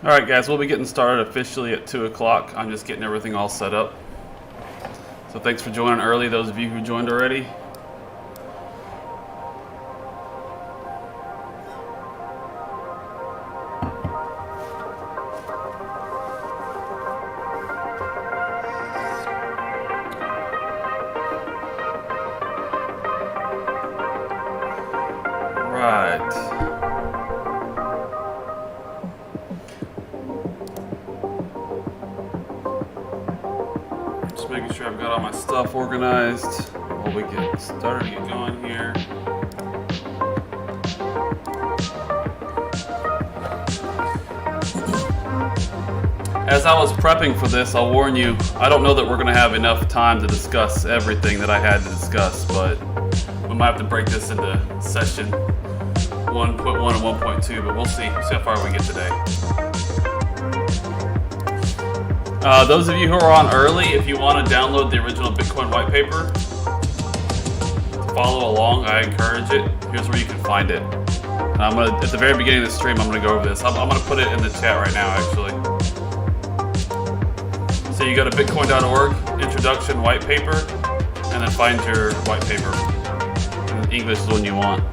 Alright guys, we'll be getting started officially at 2 o'clock. I'm just getting everything all set up. So thanks for joining early, those of you who joined already. Just making sure I've got all my stuff organized while we get started, get going here. As I was prepping for this, I'll warn you, I don't know that we're going to have enough time to discuss everything that I had to discuss, but we might have to break this into session 1.1 and 1.2, but we'll see how far we get today. Those of you who are on early, if you want to download the original Bitcoin white paper, follow along, I encourage it. Here's where you can find it. And I'm gonna, at the very beginning of the stream, I'm going to go over this. I'm going to put it in the chat right now, actually. So you go to bitcoin.org, introduction white paper, and then find your white paper. And English is the one you want.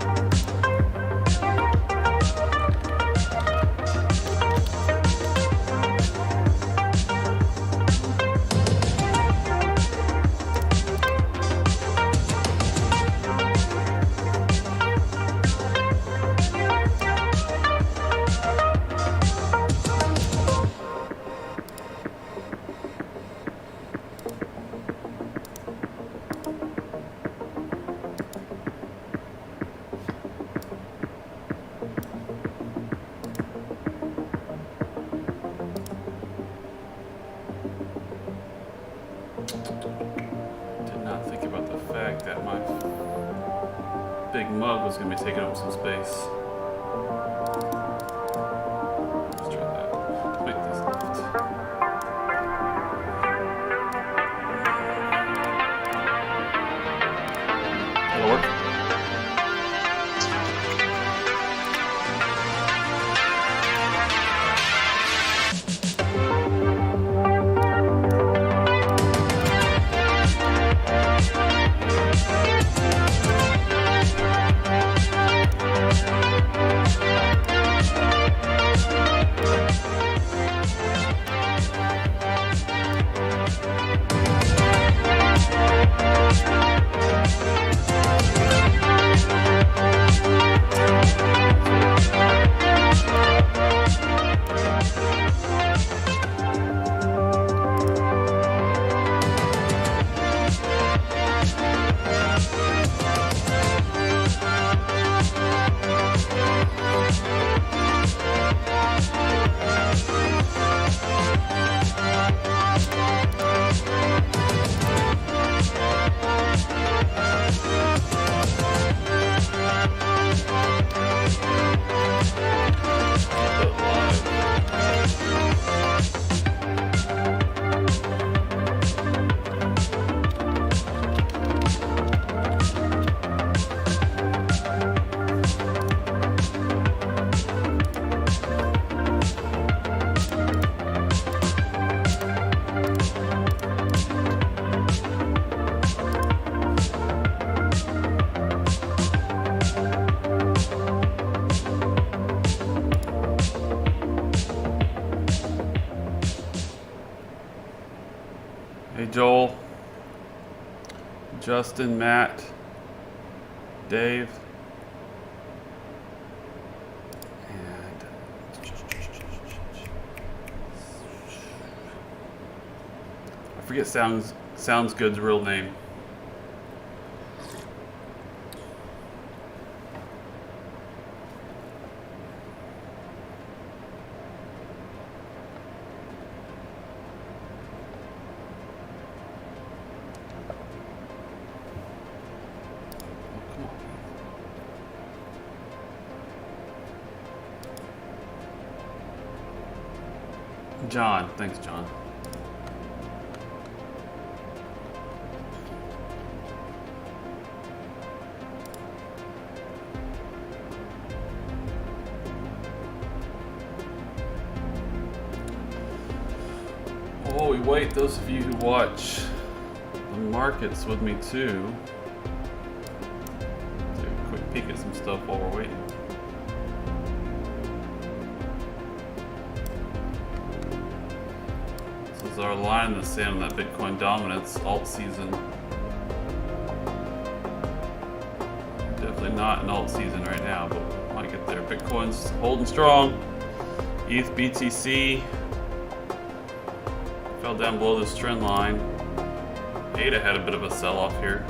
Did not think about the fact that my big mug was going to be taking up some space. Let's try that. Make this left. That'll work. Hey Joel, Justin, Matt, Dave, and I forget Sounds Good's real name. John, thanks, John. While we wait, those of you who watch the markets with me too, take a quick peek at some stuff while we're waiting. This is our line in the sand on that Bitcoin dominance alt season. Definitely not an alt season right now, but we might get there. Bitcoin's holding strong. ETH, BTC fell down below this trend line. ADA had a bit of a sell-off here.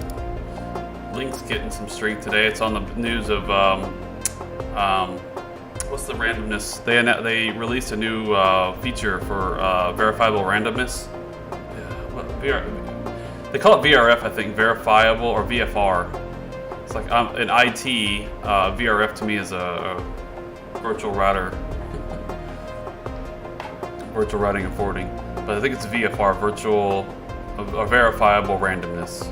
Link's getting some strength today. It's on the news of what's the randomness? They released a new feature for verifiable randomness. They call it VRF, I think, verifiable or VFR. It's like in IT, VRF to me is a virtual router, virtual routing and forwarding. But I think it's VFR, virtual or verifiable randomness.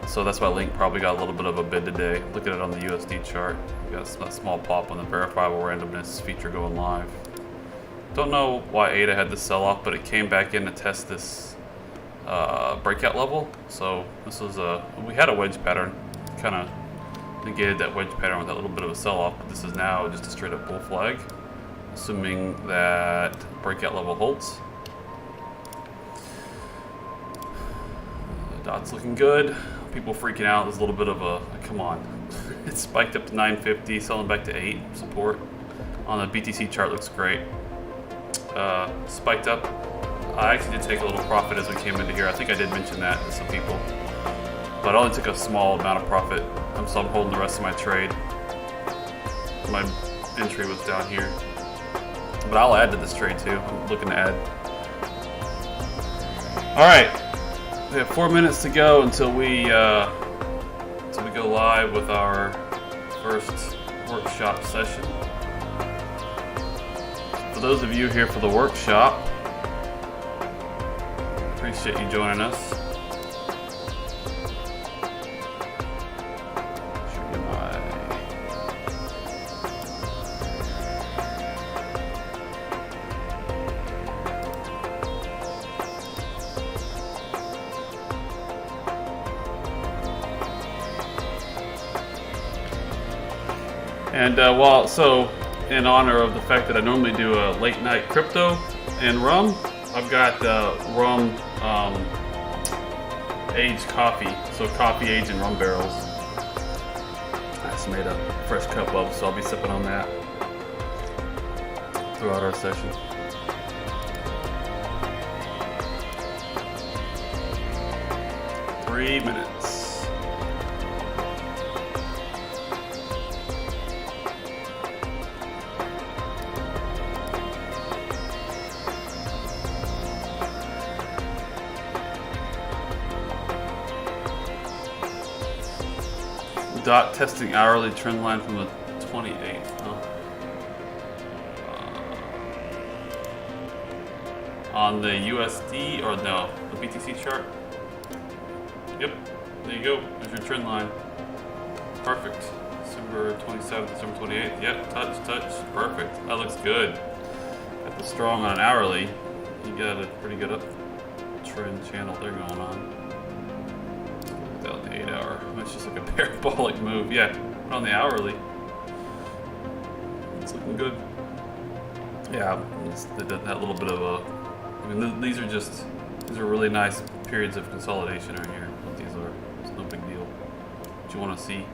So that's why Link probably got a little bit of a bid today. Look at it on the USD chart. We got a small pop on the verifiable randomness feature going live. Don't know why ADA had the sell-off, but it came back in to test this breakout level. So this was we had a wedge pattern. Kind of negated that wedge pattern with that little bit of a sell-off, but this is now just a straight up bull flag, assuming that breakout level holds. Dot's looking good. People freaking out. There's a little bit of a come on. It spiked up to 950, selling back to 8 support. On the BTC chart looks great. Spiked up. I actually did take a little profit as we came into here. I think I did mention that to some people. But I only took a small amount of profit. So I'm holding the rest of my trade. My entry was down here. But I'll add to this trade too. I'm looking to add. Alright. We have 4 minutes to go until we go live with our first workshop session. For those of you here for the workshop, appreciate you joining us. And so in honor of the fact that I normally do a late night crypto and rum, I've got rum aged coffee, so coffee aged in rum barrels. I just made a fresh cup of, so I'll be sipping on that throughout our session. Three minutes. Dot testing hourly trend line from the 28th. Huh? On the USD or no, the BTC chart. Yep, there you go. There's your trend line. Perfect. December 27th, December 28th. Yep, touch. Perfect. That looks good. Got the strong on an hourly. You got a pretty good uptrend channel there going on. Without the 8 hour. It's just like a parabolic move. Yeah, on the hourly. It's looking good. Yeah, that little bit of a. I mean, these are really nice periods of consolidation right here. What these are. It's no big deal. What you want to see.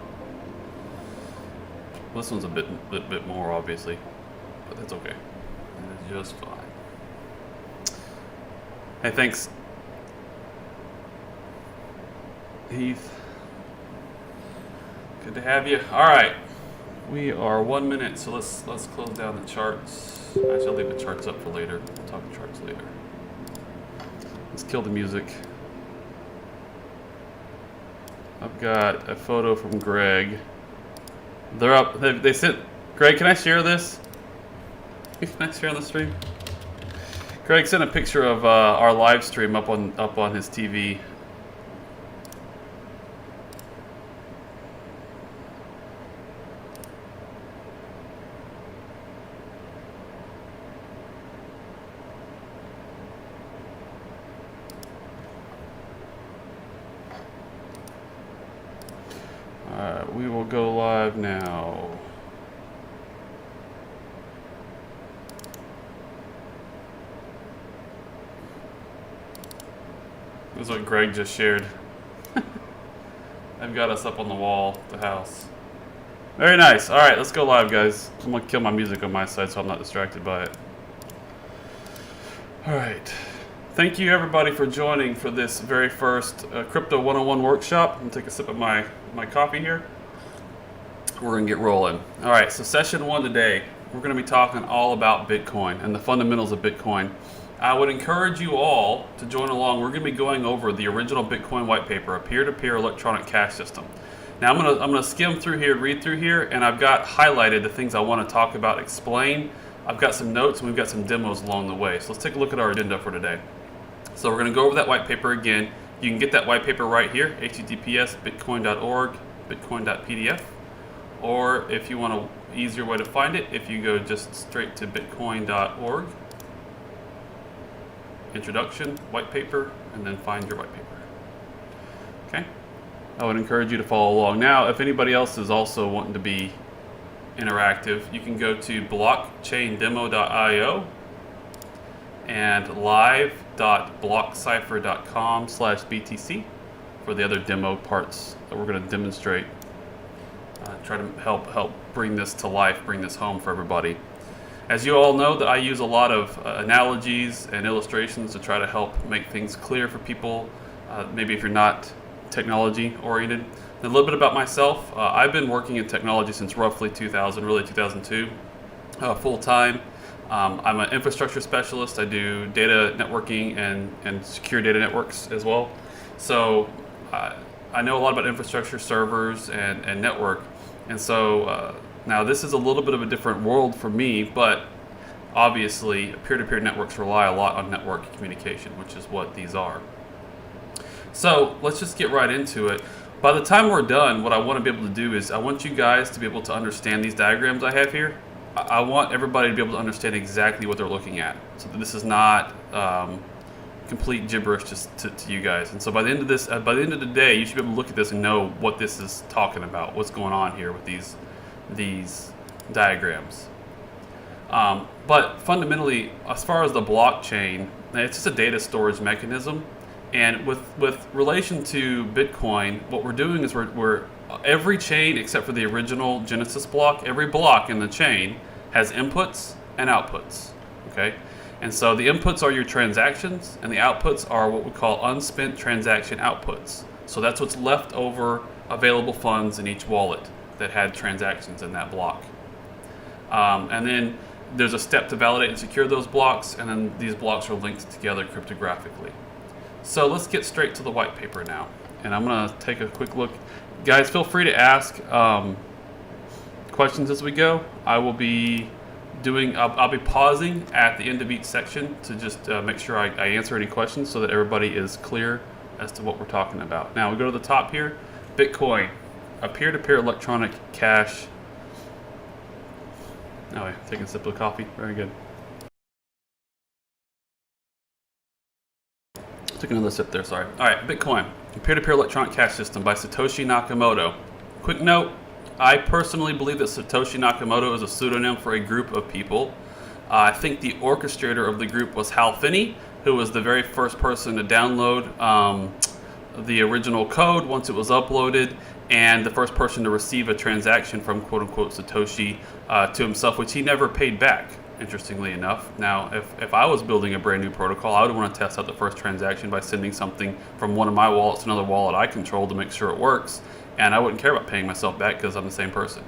This one's a bit more obviously, but that's okay. It is just fine. Hey, thanks, Heath. Good to have you. All right, we are 1 minute, so let's close down the charts. Actually, I'll leave the charts up for later. We'll talk charts later. Let's kill the music. I've got a photo from Greg. They're up. They sent. Greg, can I share this? Can I share on the stream? Greg sent a picture of our live stream up on his TV. will go live now. This is what Greg just shared. I've got us up on the wall at the house. Very nice. All right, let's go live, guys. I'm gonna kill my music on my side so I'm not distracted by it. All right. Thank you, everybody, for joining for this very first Crypto 101 workshop. I'm gonna take a sip of my coffee here. We're gonna get rolling. All right, so session 1 today, we're gonna be talking all about Bitcoin and the fundamentals of Bitcoin. I would encourage you all to join along. We're gonna be going over the original Bitcoin white paper, a peer-to-peer electronic cash system. Now I'm gonna skim through here, read through here, and I've got highlighted the things I want to talk about, explain. I've got some notes and we've got some demos along the way. So let's take a look at our agenda for today. So we're gonna go over that white paper again. You can get that white paper right here, https://bitcoin.org, bitcoin.pdf. Or if you want an easier way to find it, if you go just straight to bitcoin.org, introduction, white paper, and then find your white paper. Okay? I would encourage you to follow along. Now, if anybody else is also wanting to be interactive, you can go to blockchaindemo.io and live.blockcipher.com/BTC for the other demo parts that we're going to demonstrate. Try to help bring this to life, bring this home for everybody. As you all know, that I use a lot of analogies and illustrations to try to help make things clear for people, maybe if you're not technology oriented. And a little bit about myself. I've been working in technology since roughly 2000, really 2002, full time. I'm an infrastructure specialist. I do data networking and secure data networks as well. So I know a lot about infrastructure, servers, and network. And so now this is a little bit of a different world for me, but obviously peer-to-peer networks rely a lot on network communication, which is what these are. So let's just get right into it. By the time we're done, what I want to be able to do is I want you guys to be able to understand these diagrams I have here. I want everybody to be able to understand exactly what they're looking at, so that this is not complete gibberish just to you guys. And so by the end of this, by the end of the day, you should be able to look at this and know what this is talking about, what's going on here with these diagrams. But fundamentally, as far as the blockchain, it's just a data storage mechanism. And with relation to Bitcoin, what we're doing is we're every chain except for the original Genesis block, every block in the chain has inputs and outputs, okay? And so the inputs are your transactions and the outputs are what we call unspent transaction outputs. So that's what's left over available funds in each wallet that had transactions in that block. And then there's a step to validate and secure those blocks, and then these blocks are linked together cryptographically. So let's get straight to the white paper now. And I'm gonna take a quick look. Guys, feel free to ask questions as we go. I will be I'll be pausing at the end of each section to just make sure I answer any questions so that everybody is clear as to what we're talking about. Now we go to the top here, Bitcoin, a peer-to-peer electronic cash. Oh, yeah, taking a sip of coffee, very good. Took another sip there, sorry. All right, Bitcoin, a peer-to-peer electronic cash system by Satoshi Nakamoto. Quick note, I personally believe that Satoshi Nakamoto is a pseudonym for a group of people. I think the orchestrator of the group was Hal Finney, who was the very first person to download the original code once it was uploaded, and the first person to receive a transaction from quote-unquote Satoshi to himself, which he never paid back. Interestingly enough. Now, if I was building a brand new protocol, I would want to test out the first transaction by sending something from one of my wallets to another wallet I control to make sure it works, and I wouldn't care about paying myself back because I'm the same person.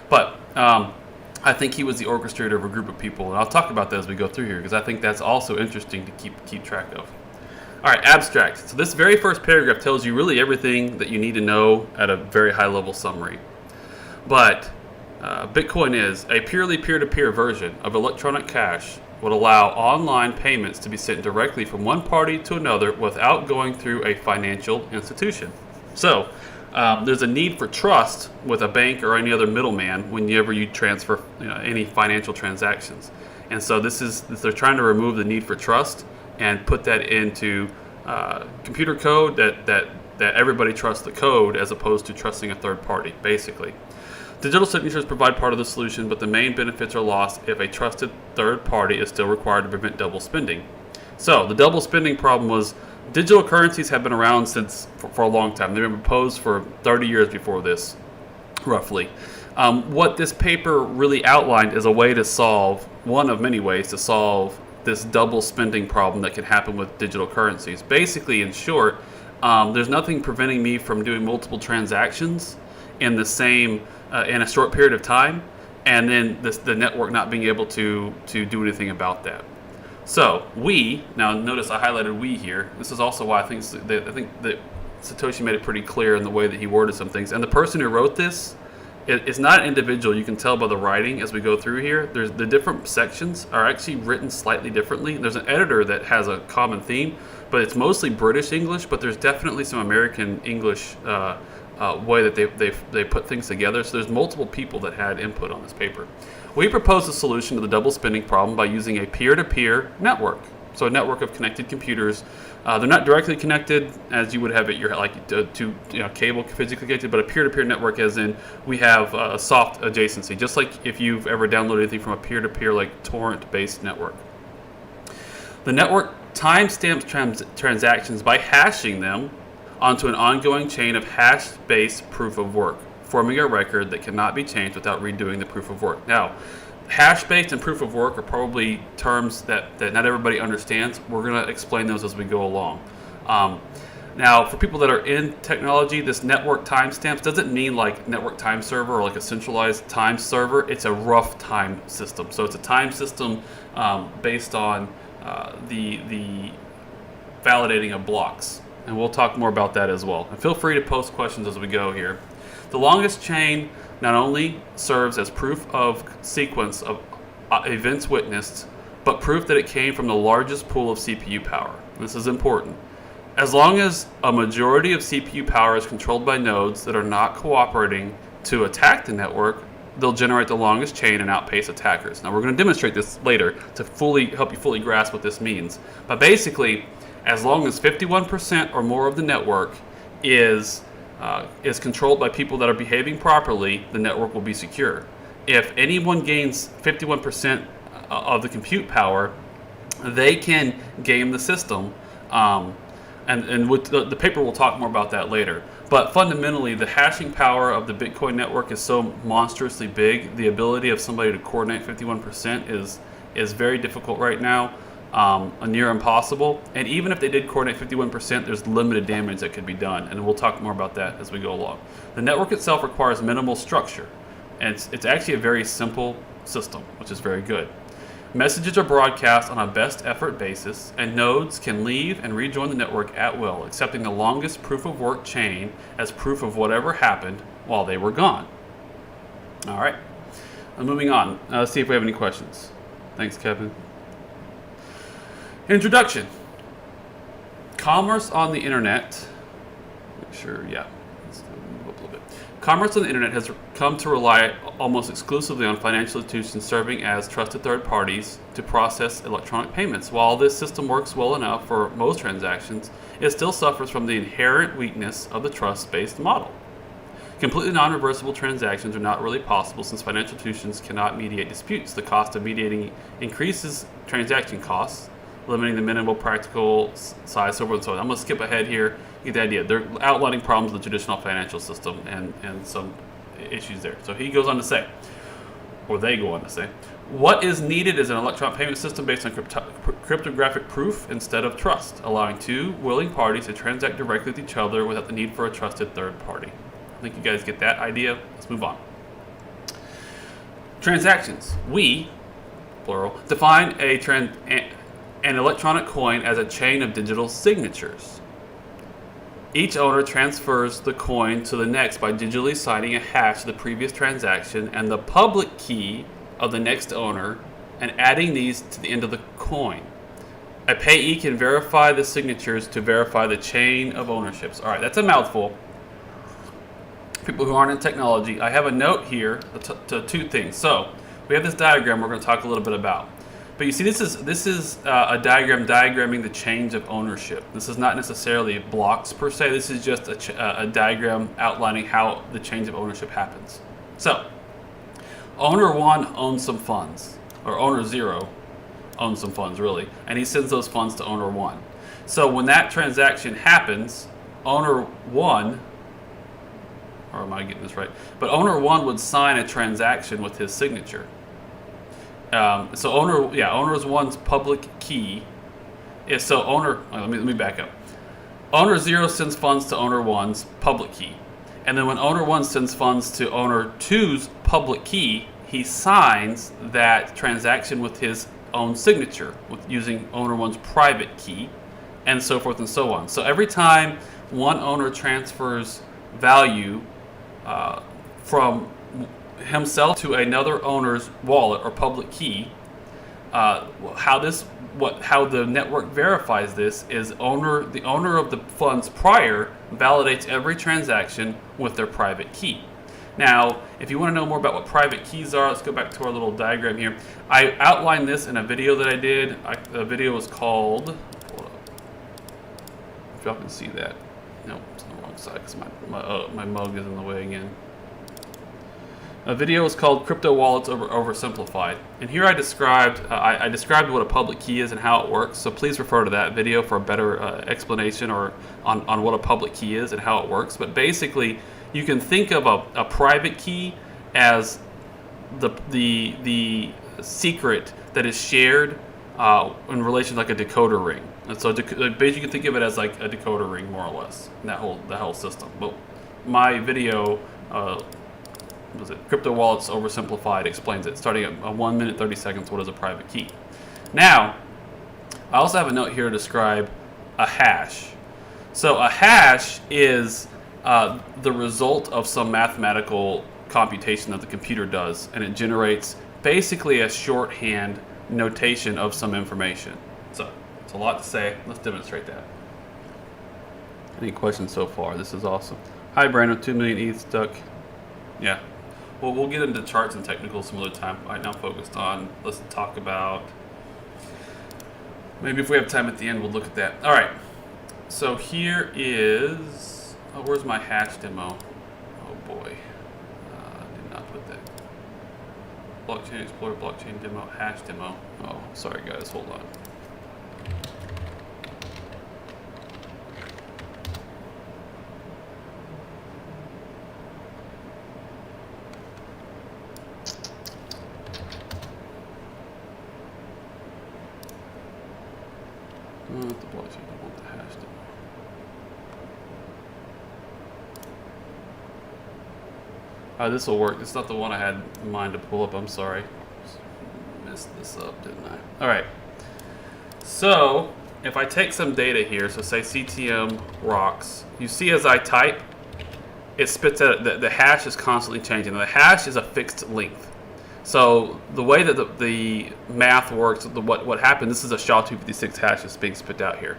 But I think he was the orchestrator of a group of people, and I'll talk about that as we go through here because I think that's also interesting to keep track of. All right, abstract. So this very first paragraph tells you really everything that you need to know at a very high level summary. But Bitcoin is a purely peer-to-peer version of electronic cash would allow online payments to be sent directly from one party to another without going through a financial institution. So there's a need for trust with a bank or any other middleman whenever you transfer any financial transactions. And so they're trying to remove the need for trust and put that into computer code that that everybody trusts the code as opposed to trusting a third party, basically. Digital signatures provide part of the solution, but the main benefits are lost if a trusted third party is still required to prevent double spending. So the double spending problem was digital currencies have been around for a long time. They've been proposed for 30 years before this, roughly. What this paper really outlined is a way to solve, one of many ways to solve this double spending problem that can happen with digital currencies. Basically, in short, there's nothing preventing me from doing multiple transactions in the same in a short period of time, and then the network not being able to do anything about that. So now notice I highlighted we here. This is also why I think that Satoshi made it pretty clear in the way that he worded some things. And the person who wrote this is not an individual. You can tell by the writing as we go through here. There's the different sections are actually written slightly differently. There's an editor that has a common theme, but it's mostly British English. But there's definitely some American English way that they put things together. So there's multiple people that had input on this paper. We proposed a solution to the double spending problem by using a peer-to-peer network. So a network of connected computers. They're not directly connected as you would have it to cable physically connected, but a peer-to-peer network as in we have a soft adjacency, just like if you've ever downloaded anything from a peer-to-peer like torrent-based network. The network timestamps transactions by hashing them onto an ongoing chain of hash-based proof of work, forming a record that cannot be changed without redoing the proof of work. Now, hash-based and proof of work are probably terms that not everybody understands. We're going to explain those as we go along. Now, for people that are in technology, this network timestamps doesn't mean like network time server or like a centralized time server. It's a rough time system. So it's a time system based on the validating of blocks. And we'll talk more about that as well. And feel free to post questions as we go here. The longest chain not only serves as proof of sequence of events witnessed, but proof that it came from the largest pool of CPU power. This is important. As long as a majority of CPU power is controlled by nodes that are not cooperating to attack the network, they'll generate the longest chain and outpace attackers. Now we're going to demonstrate this later to help you fully grasp what this means. But basically, as long as 51% or more of the network is controlled by people that are behaving properly, the network will be secure. If anyone gains 51% of the compute power, they can game the system. And with the paper will talk more about that later. But fundamentally, the hashing power of the Bitcoin network is so monstrously big, the ability of somebody to coordinate 51% is very difficult right now. Near impossible, and even if they did coordinate 51%, there's limited damage that could be done, and we'll talk more about that as we go along. The network itself requires minimal structure, and it's actually a very simple system, which is very good. Messages are broadcast on a best effort basis, and nodes can leave and rejoin the network at will, accepting the longest proof of work chain as proof of whatever happened while they were gone. All right, moving on. Let's see if we have any questions. Thanks, Kevin. Introduction. Commerce on the internet. Let's move up a little bit. Commerce on the internet has come to rely almost exclusively on financial institutions serving as trusted third parties to process electronic payments. While this system works well enough for most transactions, it still suffers from the inherent weakness of the trust-based model. Completely non-reversible transactions are not really possible since financial institutions cannot mediate disputes. The cost of mediating increases transaction costs, limiting the minimal practical size, so forth and so on. I'm going to skip ahead here. You get the idea. They're outlining problems with the traditional financial system and some issues there. So he goes on to say, or they go on to say, what is needed is an electronic payment system based on cryptographic proof instead of trust, allowing two willing parties to transact directly with each other without the need for a trusted third party. I think you guys get that idea. Let's move on. Transactions. We, plural, define an electronic coin as a chain of digital signatures. Each owner transfers the coin to the next by digitally signing a hash to the previous transaction and the public key of the next owner and adding these to the end of the coin. A payee can verify the signatures to verify the chain of ownerships. All right, that's a mouthful. People who aren't in technology, I have a note here to two things. So we have this diagram we're going to talk a little bit about. But you see, this is a diagram diagramming the change of ownership. This is not necessarily blocks per se. This is just a diagram outlining how the change of ownership happens. So, owner 1 owns some funds, or owner 0 owns some funds, really, and he sends those funds to owner 1. So when that transaction happens, owner 1, or am I getting this right? But owner 1 would sign a transaction with his signature. So owner 1's public key is let me back up. Owner 0 sends funds to owner 1's public key. And then when owner 1 sends funds to owner 2's public key, he signs that transaction with his own signature, using owner 1's private key, and so forth and so on. So every time one owner transfers value from himself to another owner's wallet or public key, how the network verifies this is the owner of the funds prior validates every transaction with their private key. Now, if you want to know more about what private keys are, let's go back to our little diagram here. I outlined this in a video that I did. The video was called, hold up, if y'all can see that. No, it's on the wrong side because my mug is in the way again. A video is called Crypto Wallets Oversimplified. And here I described what a public key is and how it works. So please refer to that video for a better explanation on what a public key is and how it works. But basically, you can think of a private key as the secret that is shared in relation to like a decoder ring. And so basically you can think of it as like a decoder ring, more or less, in that whole system. But my video, Crypto Wallets Oversimplified, explains it, starting at 1 minute 30 seconds. What is a private key? Now, I also have a note here to describe a hash. So a hash is the result of some mathematical computation that the computer does, and it generates basically a shorthand notation of some information. So it's a lot to say. Let's demonstrate that. Any questions so far? This is awesome. Hi, Brandon. 2 million ETH stuck. Yeah. Well, we'll get into charts and technicals some other time. Right now, focused on, let's talk about, maybe if we have time at the end, we'll look at that. All right. So here is, where's my hash demo? Oh boy. Did not put that. Blockchain Explorer, blockchain demo, hash demo. Oh, sorry guys, hold on. Not the blockchain, I want the hash demo. This will work. It's not the one I had in mind to pull up. I'm sorry. Just messed this up, didn't I? All right. So if I take some data here, so say CTM rocks, you see as I type, it spits out, the hash is constantly changing. The hash is a fixed length. So the way that the math works, what happened, this is a SHA-256 hash that's being spit out here.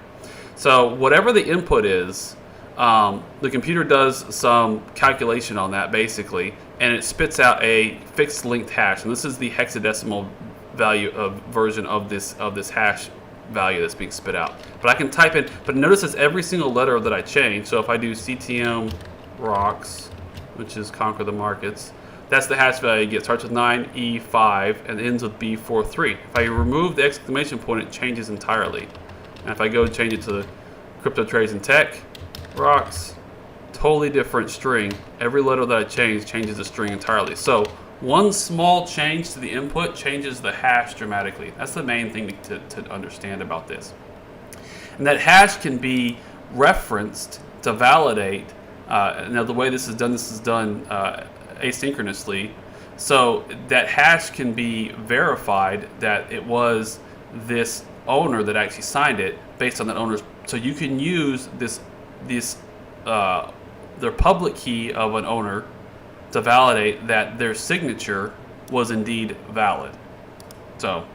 So whatever the input is, the computer does some calculation on that basically, and it spits out a fixed length hash. And this is the hexadecimal value version of this hash value that's being spit out. But I can type in, but notice it's every single letter that I change. So if I do CTM rocks, which is conquer the markets, that's the hash value you get. Starts with 9E5 and ends with B43. If I remove the exclamation point, it changes entirely. And if I go change it to crypto trades and tech, rocks, totally different string. Every letter that I change changes the string entirely. So one small change to the input changes the hash dramatically. That's the main thing to understand about this. And that hash can be referenced to validate. Now the way this is done asynchronously. So that hash can be verified that it was this owner that actually signed it based on that owner's. So you can use their public key of an owner to validate that their signature was indeed valid. So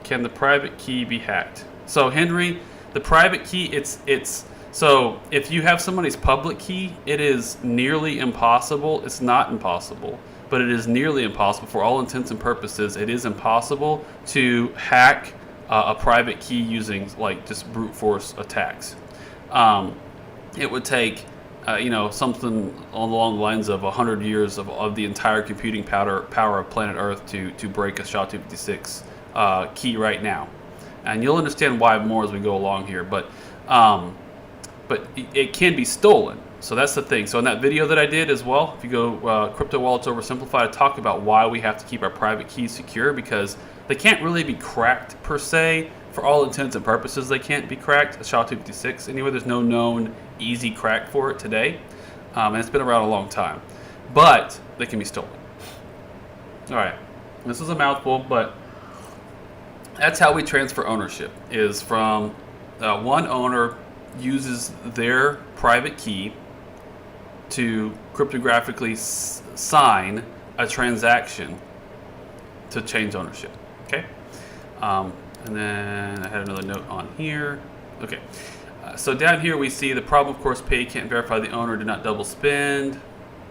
can the private key be hacked? So Henry, the private key, it's so if you have somebody's public key, it is nearly impossible. It's not impossible, but it is nearly impossible. For all intents and purposes, it is impossible to hack a private key using like just brute force attacks. It would take something along the lines of 100 years of the entire computing power of planet Earth to break a SHA-256 key right now. And you'll understand why more as we go along here, but it can be stolen. So that's the thing. So in that video that I did as well, if you go Crypto Wallets Oversimplified, I talk about why we have to keep our private keys secure, because they can't really be cracked per se. For all intents and purposes, they can't be cracked. A SHA-256 anyway, there's no known easy crack for it today, and it's been around a long time. But they can be stolen. All right, this is a mouthful, but that's how we transfer ownership. Is from one owner uses their private key to cryptographically sign a transaction to change ownership. Okay. And then I had another note on here. Okay. So down here we see the problem, of course, payee can't verify the owner did not double spend.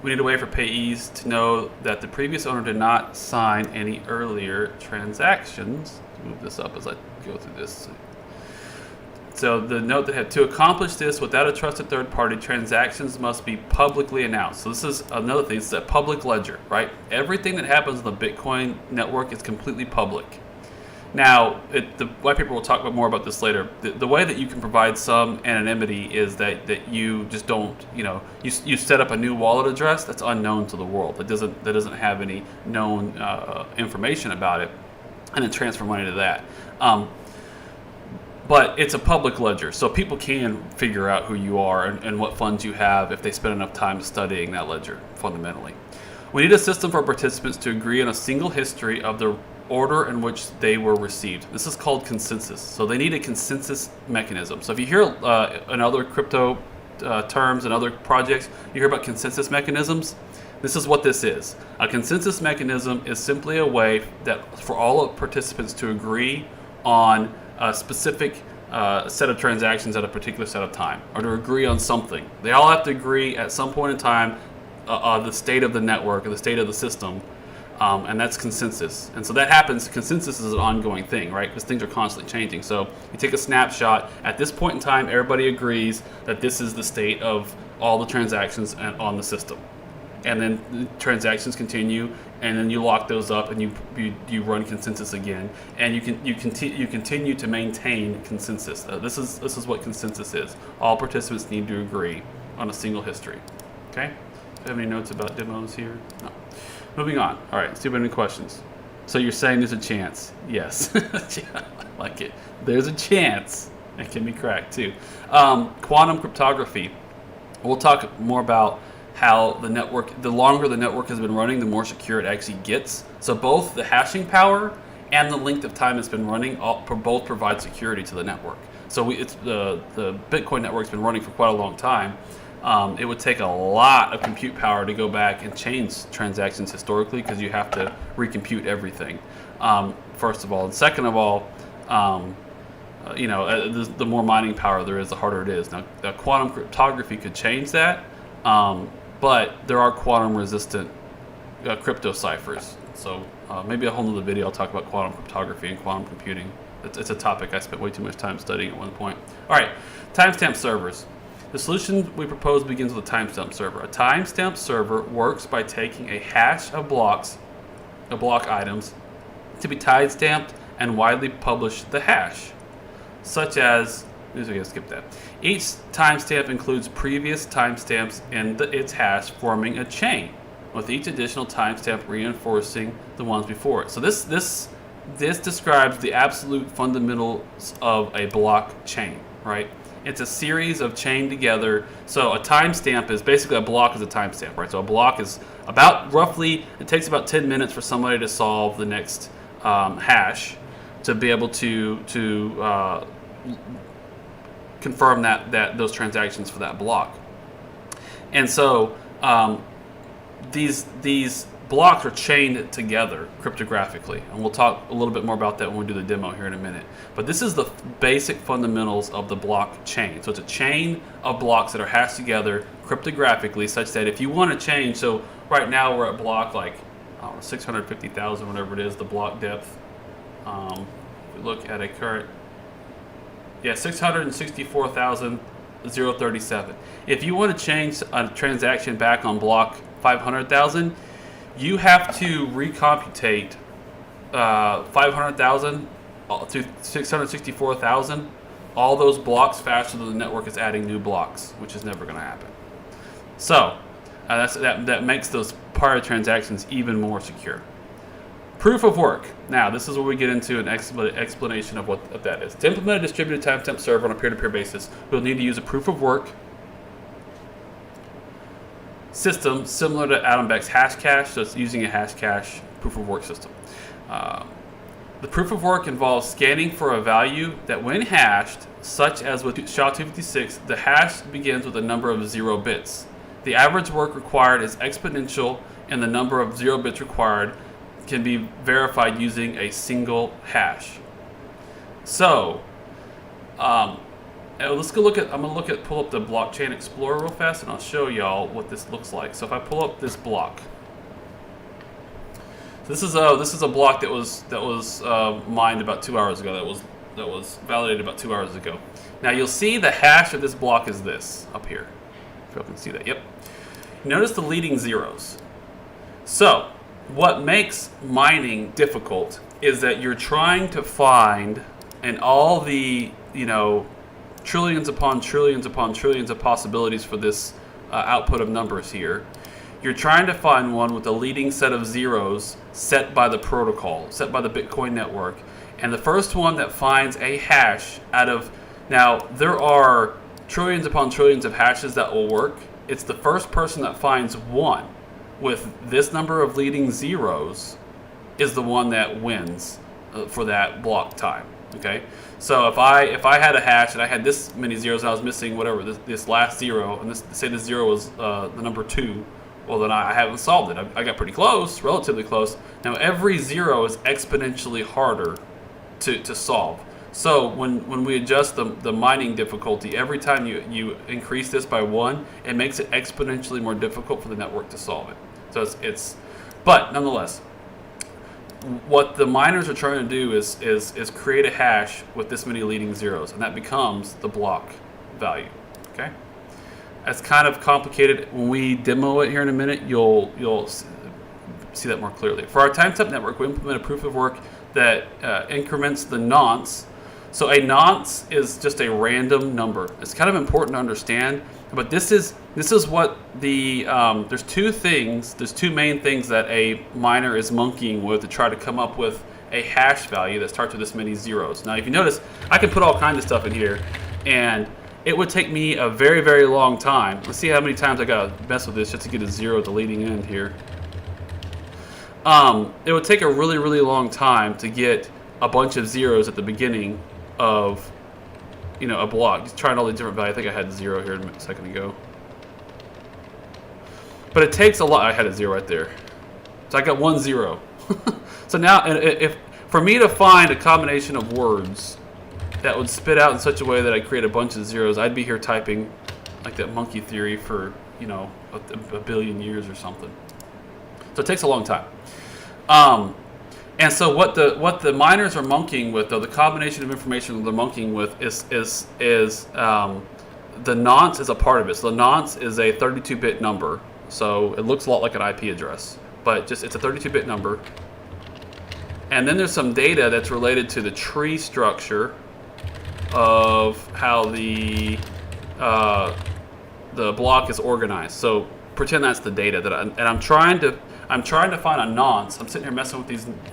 We need a way for payees to know that the previous owner did not sign any earlier transactions. Let's move this up as I go through this. So the note that had to accomplish this without a trusted third party, transactions must be publicly announced. So this is another thing. It's a public ledger, right? Everything that happens on the Bitcoin network is completely public. Now, the white paper will talk more about this later. The way that you can provide some anonymity is that you just don't, you set up a new wallet address that's unknown to the world. That doesn't have any known information about it, and then transfer money to that. But it's a public ledger, so people can figure out who you are and what funds you have if they spend enough time studying that ledger, fundamentally. We need a system for participants to agree on a single history of the order in which they were received. This is called consensus. So they need a consensus mechanism. So if you hear in other crypto terms and other projects, you hear about consensus mechanisms. This is what this is. A consensus mechanism is simply a way that for all participants to agree on a specific set of transactions at a particular set of time, or to agree on something. They all have to agree at some point in time the state of the network or the state of the system, and that's consensus. And so that happens. Consensus is an ongoing thing, right? Because things are constantly changing. So you take a snapshot. At this point in time, everybody agrees that this is the state of all the transactions on the system. And then the transactions continue, and then you lock those up, and you run consensus again, and you continue to maintain consensus. This is what consensus is. All participants need to agree on a single history. Okay. Do you have any notes about demos here? No. Moving on. All right. Let's see if we have any questions. So you're saying there's a chance? Yes. I like it. There's a chance. It can be cracked too. Quantum cryptography. We'll talk more about how the network, the longer the network has been running, the more secure it actually gets. So both the hashing power and the length of time it's been running both provide security to the network. So it's the Bitcoin network's been running for quite a long time. It would take a lot of compute power to go back and change transactions historically, because you have to recompute everything, first of all. And second of all, the more mining power there is, the harder it is. Now, quantum cryptography could change that. But there are quantum resistant crypto ciphers. So maybe a whole nother video I'll talk about quantum cryptography and quantum computing. It's a topic I spent way too much time studying at one point. All right, timestamp servers. The solution we propose begins with a timestamp server. A timestamp server works by taking a hash of blocks, block items, to be timestamped and widely publish the hash, such as, we're going to skip that. Each timestamp includes previous timestamps in its hash, forming a chain, with each additional timestamp reinforcing the ones before it. So this describes the absolute fundamentals of a blockchain, right? It's a series of chained together. So a timestamp is basically, a block is a timestamp, right? So a block is it takes about 10 minutes for somebody to solve the next hash to be able to confirm that those transactions for that block. And so these blocks are chained together cryptographically, and we'll talk a little bit more about that when we do the demo here in a minute. But this is the basic fundamentals of the blockchain. So it's a chain of blocks that are hashed together cryptographically, such that if you want to change, so right now we're at block like 650,000, whatever it is, the block depth. If we look at a current, 664,037. If you want to change a transaction back on block 500,000, you have to recomputate 500,000 to 664,000. All those blocks faster than the network is adding new blocks, which is never going to happen. So that makes those prior transactions even more secure. Proof of work. Now, this is where we get into an explanation of what that is. To implement a distributed timestamp server on a peer-to-peer basis, we'll need to use a proof of work system similar to Adam Beck's hash cache, so it's using a hash cache proof of work system. The proof of work involves scanning for a value that, when hashed, such as with SHA-256, the hash begins with a number of 0 bits. The average work required is exponential, and the number of 0 bits required can be verified using a single hash. So, let's go look at. Pull up the Blockchain Explorer real fast, and I'll show y'all what this looks like. So if I pull up this block, so this is a block that was mined about 2 hours ago. That was validated about 2 hours ago. Now you'll see the hash of this block is this up here. If you can see that, yep. Notice the leading zeros. So what makes mining difficult is that you're trying to find, and all the trillions upon trillions upon trillions of possibilities for this output of numbers here. You're trying to find one with a leading set of zeros set by the protocol, set by the Bitcoin network. And the first one that finds a hash out of, now there are trillions upon trillions of hashes that will work. It's the first person that finds one with this number of leading zeros is the one that wins for that block time. Okay, so if I had a hash and I had this many zeros and I was missing whatever this last zero, and say this zero was the number 2, well then I haven't solved it. I got pretty close, relatively close. Now every zero is exponentially harder to solve. So when we adjust the mining difficulty, every time you increase this by 1, it makes it exponentially more difficult for the network to solve it. So but nonetheless, what the miners are trying to do is create a hash with this many leading zeros, and that becomes the block value. Okay, that's kind of complicated. When we demo it here in a minute, you'll see that more clearly. For our timestamp network, we implement a proof of work that increments the nonce. So a nonce is just a random number. It's kind of important to understand, but this is what the there's two main things that a miner is monkeying with to try to come up with a hash value that starts with this many zeros. Now if you notice, I can put all kinds of stuff in here, and it would take me a very, very long time. Let's see how many times I gotta mess with this just to get a zero at the leading end here. It would take a really, really long time to get a bunch of zeros at the beginning of a block. Just trying all the different values. I think I had 0 here a second ago. But it takes a lot. I had a 0 right there. So I got 1 0. So now, if for me to find a combination of words that would spit out in such a way that I create a bunch of zeros, I'd be here typing like that monkey theory for a billion years or something. So it takes a long time. And so what the miners are monkeying with, though, the combination of information they're monkeying with is the nonce is a part of it. So the nonce is a 32-bit number. So it looks a lot like an IP address, but it's a 32-bit number. And then there's some data that's related to the tree structure of how the block is organized. So pretend that's the data I'm trying to find a nonce. I'm sitting here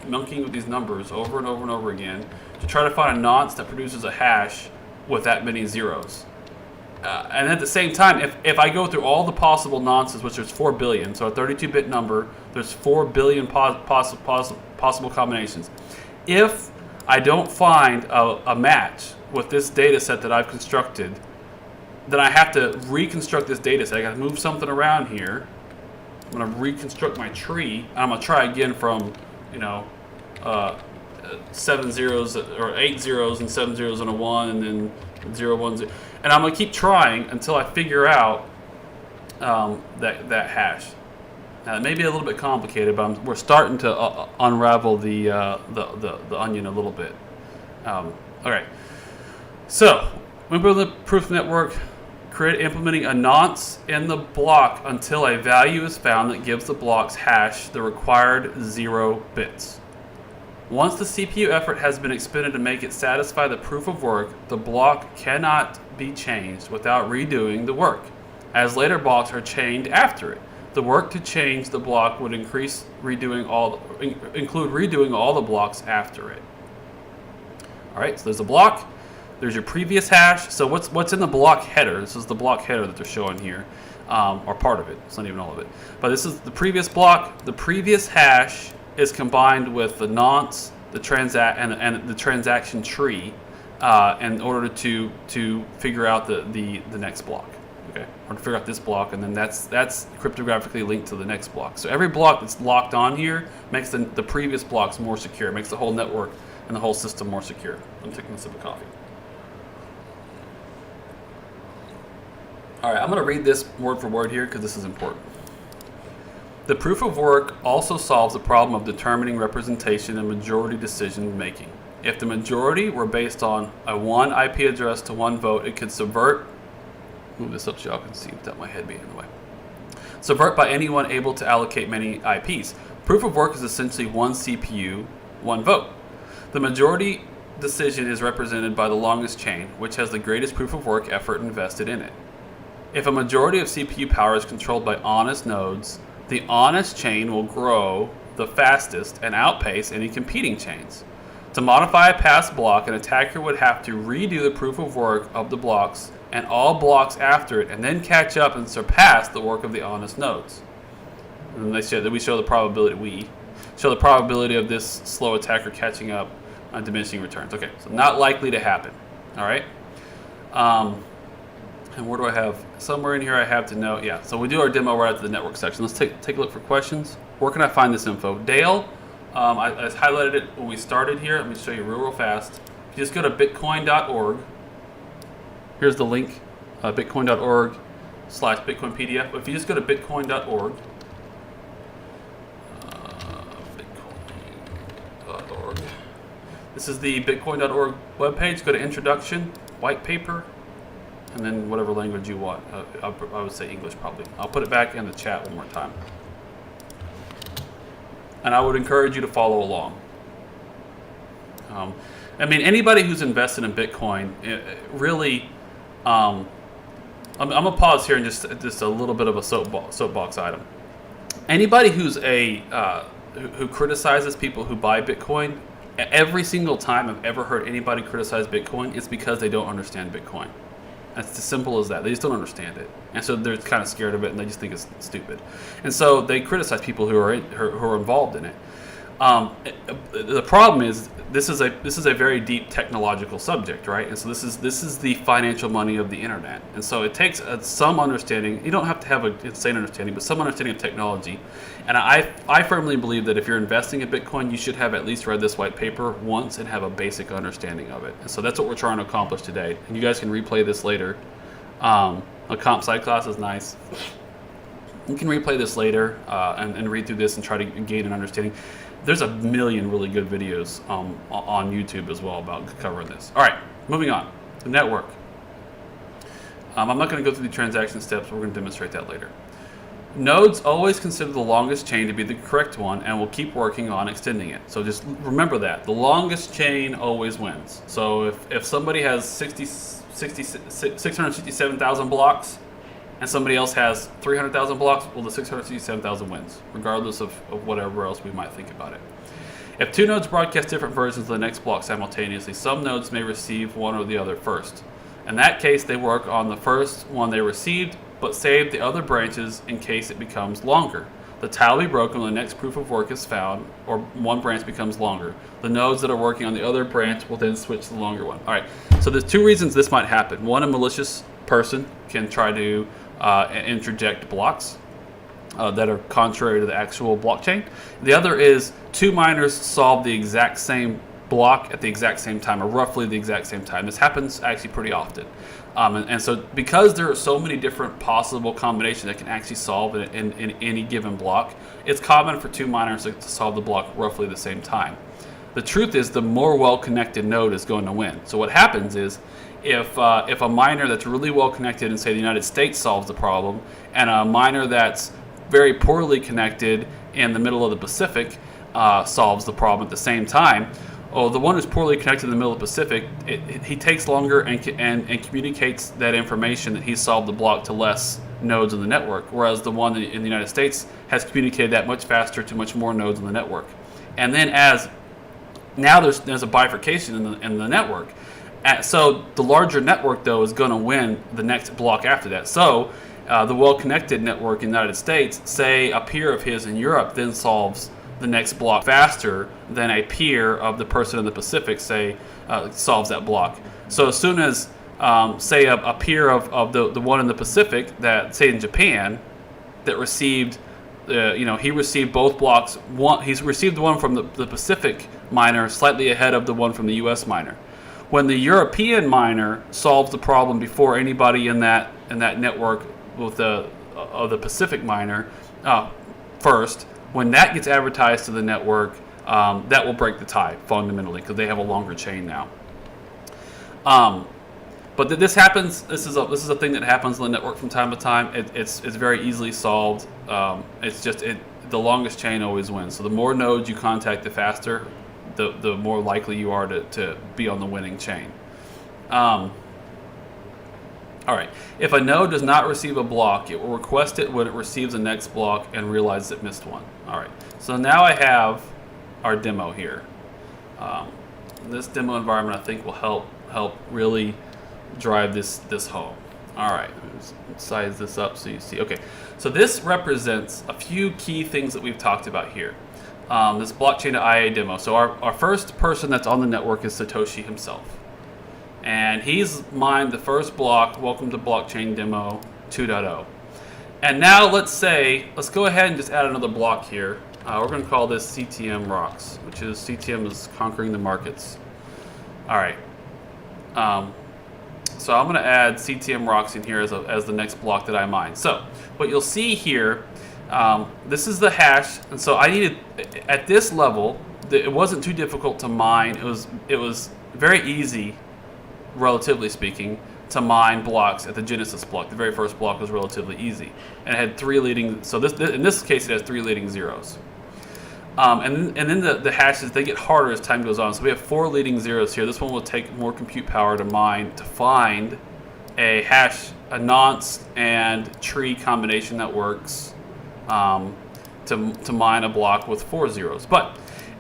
monkeying with these numbers over and over and over again to try to find a nonce that produces a hash with that many zeros. And at the same time, if I go through all the possible nonces, which there's 4 billion, so a 32-bit number, there's 4 billion possible combinations. If I don't find a match with this data set that I've constructed, then I have to reconstruct this data set. I got to move something around here. I'm going to reconstruct my tree. And I'm going to try again from 7 zeros or 8 zeros and 7 zeros and a 1 and then 0 1 0. And I'm going to keep trying until I figure out that hash. Now, it may be a little bit complicated, but we're starting to unravel the onion a little bit. All right. So, when we build the proof network, create implementing a nonce in the block until a value is found that gives the block's hash the required 0 bits. Once the CPU effort has been expended to make it satisfy the proof of work, the block cannot be changed without redoing the work, as later blocks are chained after it. The work to change the block would include redoing all the blocks after it. All right, so there's a block. There's your previous hash. So what's in the block header? This is the block header that they're showing here, or part of it. It's not even all of it. But this is the previous block. The previous hash is combined with the nonce, the transaction tree, in order to figure out the next block. Okay, or to figure out this block, and then that's cryptographically linked to the next block. So every block that's locked on here makes the previous blocks more secure. It makes the whole network and the whole system more secure. I'm taking a sip of coffee. All right, I'm going to read this word for word here because this is important. The proof of work also solves the problem of determining representation and majority decision making. If the majority were based on a one IP address to one vote, it could subvert. Move this up so y'all can see without my head being in the way. Subvert by anyone able to allocate many IPs. Proof of work is essentially one CPU, one vote. The majority decision is represented by the longest chain, which has the greatest proof of work effort invested in it. If a majority of CPU power is controlled by honest nodes, the honest chain will grow the fastest and outpace any competing chains. To modify a past block, an attacker would have to redo the proof of work of the blocks and all blocks after it, and then catch up and surpass the work of the honest nodes. And we show the probability of this slow attacker catching up on diminishing returns. Okay, so not likely to happen. All right. And where do I have? Somewhere in here I have to know. Yeah, so we do our demo right at the network section. Let's take a look for questions. Where can I find this info? Dale, I highlighted it when we started here. Let me show you real fast. If you just go to bitcoin.org, here's the link, bitcoin.org/Bitcoin PDF. If you just go to bitcoin.org, this is the bitcoin.org webpage. Go to introduction, white paper, and then whatever language you want. I would say English probably. I'll put it back in the chat one more time. And I would encourage you to follow along. I mean, anybody who's invested in Bitcoin, really, I'm gonna pause here and just a little bit of a soapbox item. Anybody who's who criticizes people who buy Bitcoin, every single time I've ever heard anybody criticize Bitcoin, it's because they don't understand Bitcoin. It's as simple as that. They just don't understand it, and so they're kind of scared of it, and they just think it's stupid, and so they criticize people who are involved in it. The problem is this is a very deep technological subject, right? And so this is the financial money of the internet, and so it takes some understanding. You don't have to have an insane understanding, but some understanding of technology. And I firmly believe that if you're investing in Bitcoin, you should have at least read this white paper once and have a basic understanding of it. And so that's what we're trying to accomplish today. And you guys can replay this later. A comp sci class is nice. You can replay this later and read through this and try to gain an understanding. There's a million really good videos on YouTube as well about covering this. All right, moving on. The network. I'm not going to go through the transaction steps. We're going to demonstrate that later. Nodes always consider the longest chain to be the correct one and will keep working on extending it. So just remember that. The longest chain always wins. So if somebody has 667,000 blocks and somebody else has 300,000 blocks, well, the 667,000 wins, regardless of whatever else we might think about it. If two nodes broadcast different versions of the next block simultaneously, some nodes may receive one or the other first. In that case, they work on the first one they received, but save the other branches in case it becomes longer. The tie will be broken when the next proof of work is found, or one branch becomes longer. The nodes that are working on the other branch will then switch to the longer one. All right, so there's two reasons this might happen. One, a malicious person can try to interject blocks that are contrary to the actual blockchain. The other is two miners solve the exact same block at the exact same time, or roughly the exact same time. This happens actually pretty often. And so because there are so many different possible combinations that can actually solve in any given block, it's common for two miners to solve the block roughly at the same time. The truth is, the more well-connected node is going to win. So what happens is, if a miner that's really well-connected in, say, the United States solves the problem, and a miner that's very poorly connected in the middle of the Pacific solves the problem at the same time, the one who's poorly connected in the middle of the Pacific, he takes longer and communicates that information that he solved the block to less nodes in the network, whereas the one in the United States has communicated that much faster to much more nodes in the network. And then now there's a bifurcation in the network. So the larger network, though, is going to win the next block after that. So the well-connected network in the United States, say a peer of his in Europe, then solves the next block faster than a peer of the person in the Pacific, say, solves that block. So as soon as, say, a peer of the one in the Pacific, that, say, in Japan, that received, he received both blocks. He's received the one from the Pacific miner slightly ahead of the one from the U.S. miner. When the European miner solves the problem before anybody in that network with the Pacific miner first, when that gets advertised to the network, that will break the tie fundamentally, because they have a longer chain now. But this happens. This is a thing that happens on the network from time to time. It's very easily solved. It's just the longest chain always wins. So the more nodes you contact, the faster, the more likely you are to be on the winning chain. All right. If a node does not receive a block, it will request it when it receives the next block and realizes it missed one. All right. So now I have our demo here. This demo environment, I think, will help really drive this home. All right. Let's size this up so you see. Okay. So this represents a few key things that we've talked about here. This blockchain to IA demo. So our first person that's on the network is Satoshi himself. And he's mined the first block. Welcome to blockchain demo 2.0. And now let's go ahead and just add another block here. We're going to call this CTM rocks, which is CTM is conquering the markets. All right. So I'm going to add CTM rocks in here as the next block that I mine. So what you'll see here, this is the hash. And so I needed, at this level, it wasn't too difficult to mine. It was very easy, relatively speaking, to mine blocks at the Genesis block. The very first block was relatively easy, and it had three leading. So in this case, it has three leading zeros. And then the hashes, they get harder as time goes on. So we have 4 leading zeros here. This one will take more compute power to mine to find a hash, a nonce and tree combination that works to mine a block with 4 zeros.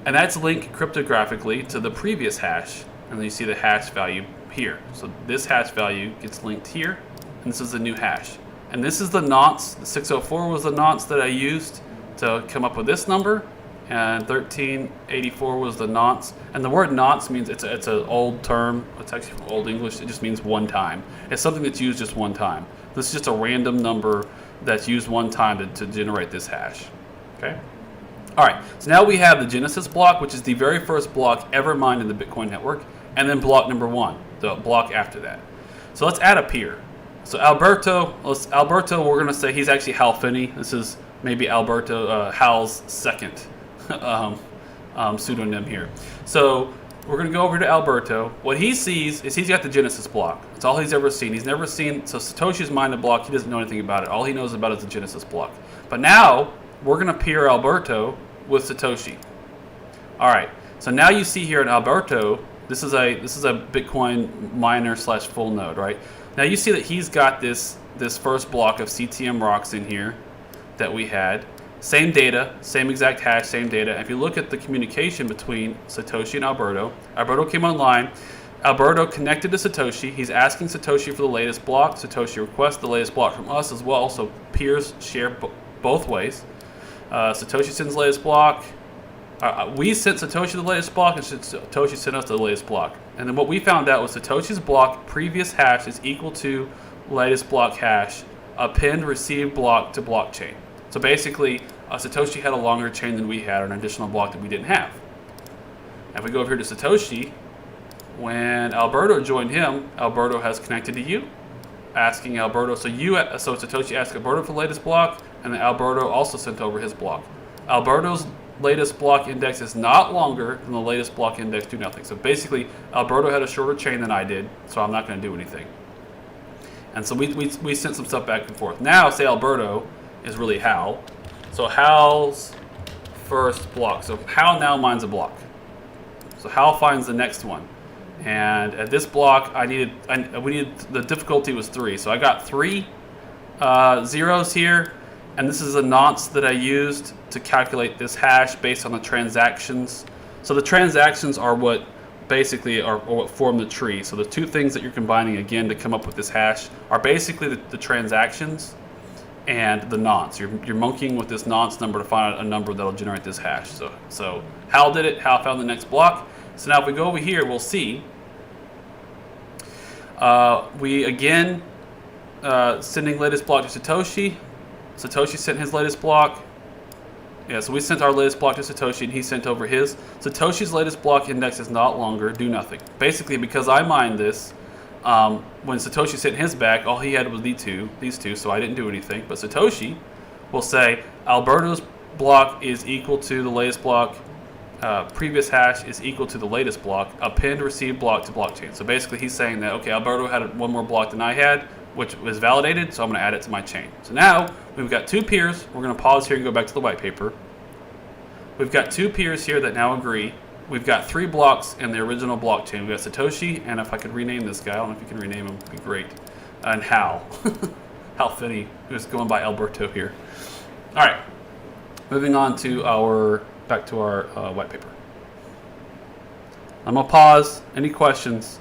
And that's linked cryptographically to the previous hash, and then you see the hash value here. So this hash value gets linked here, and this is the new hash. And this is the nonce. The 604 was the nonce that I used to come up with this number, and 1384 was the nonce. And the word nonce means it's an old term. It's actually from Old English. It just means one time. It's something that's used just one time. This is just a random number that's used one time to generate this hash. Okay. All right. So now we have the Genesis block, which is the very first block ever mined in the Bitcoin network, and then block number 1, the block after that. So let's add a peer. So Alberto, we're going to say he's actually Hal Finney. This is maybe Hal's second pseudonym here. So we're going to go over to Alberto. What he sees is he's got the Genesis block. That's all he's ever seen. He's never seen, so Satoshi's mined a block. He doesn't know anything about it. All he knows about is the Genesis block. But now we're going to peer Alberto with Satoshi. All right. So now you see here in Alberto, this is a Bitcoin miner / full node, right? Now you see that he's got this first block of CTM rocks in here that we had. Same data, same exact hash, same data. And if you look at the communication between Satoshi and Alberto came online. Alberto connected to Satoshi. He's asking Satoshi for the latest block. Satoshi requests the latest block from us as well. So peers share both ways. Satoshi sends the latest block. We sent Satoshi the latest block, and Satoshi sent us the latest block. And then what we found out was Satoshi's block previous hash is equal to latest block hash, append received block to blockchain. So basically, Satoshi had a longer chain than we had, an additional block that we didn't have. If we go over here to Satoshi, when Alberto joined him, Alberto has connected to you, asking Alberto. So Satoshi asked Alberto for the latest block, and then Alberto also sent over his block. Alberto's latest block index is not longer than the latest block index do nothing. So basically, Alberto had a shorter chain than I did, so I'm not going to do anything. And so we sent some stuff back and forth. Now, say Alberto is really Hal. So Hal's first block. So Hal now mines a block. So Hal finds the next one. And at this block, the difficulty was 3. So I got 3 zeros here. And this is a nonce that I used to calculate this hash based on the transactions. So the transactions are what basically are what form the tree. So the two things that you're combining again to come up with this hash are basically the transactions and the nonce. You're monkeying with this nonce number to find out a number that'll generate this hash. So Hal did it. Hal found the next block. So now if we go over here, we'll see we again sending latest block to Satoshi. Satoshi sent his latest block. Yeah, so we sent our latest block to Satoshi, and he sent over his. Satoshi's latest block index is not longer do nothing. Basically, because I mined this, when Satoshi sent his back, all he had was these two, so I didn't do anything. But Satoshi will say Alberto's block is equal to the latest block, previous hash is equal to the latest block, append received block to blockchain. So basically, he's saying that, okay, Alberto had one more block than I had, which was validated, so I'm going to add it to my chain. So now we've got 2 peers. We're going to pause here and go back to the white paper. We've got 2 peers here that now agree. We've got 3 blocks in the original blockchain. We've got Satoshi, and if I could rename this guy, I don't know if you can rename him, it'd be great. And Hal. Hal Finney, who's going by Alberto here. All right, moving on to back to our white paper. I'm going to pause. Any questions?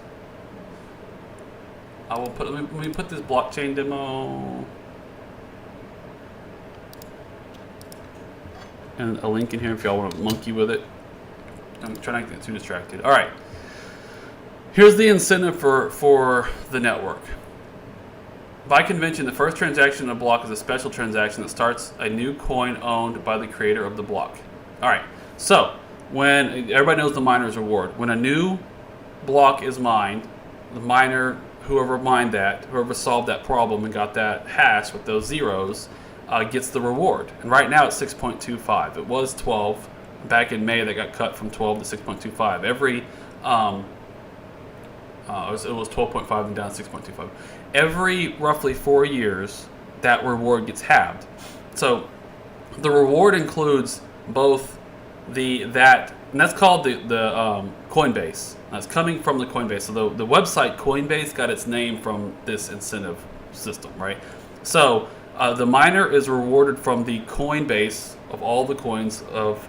I will let me put this blockchain demo and a link in here if y'all want to monkey with it. I'm trying not to get too distracted. All right. Here's the incentive for the network. By convention, the first transaction in a block is a special transaction that starts a new coin owned by the creator of the block. All right. So when everybody knows the miner's reward, when a new block is mined, the miner, whoever solved that problem and got that hash with those zeros, gets the reward. And right now it's 6.25. It was 12 back in May. That got cut from 12 to 6.25. Every it was 12.5 and down to 6.25. Every roughly 4 years, that reward gets halved. So the reward includes both and that's called the Coinbase. That's coming from the Coinbase. So the website Coinbase got its name from this incentive system, right? So the miner is rewarded from the Coinbase of all the coins of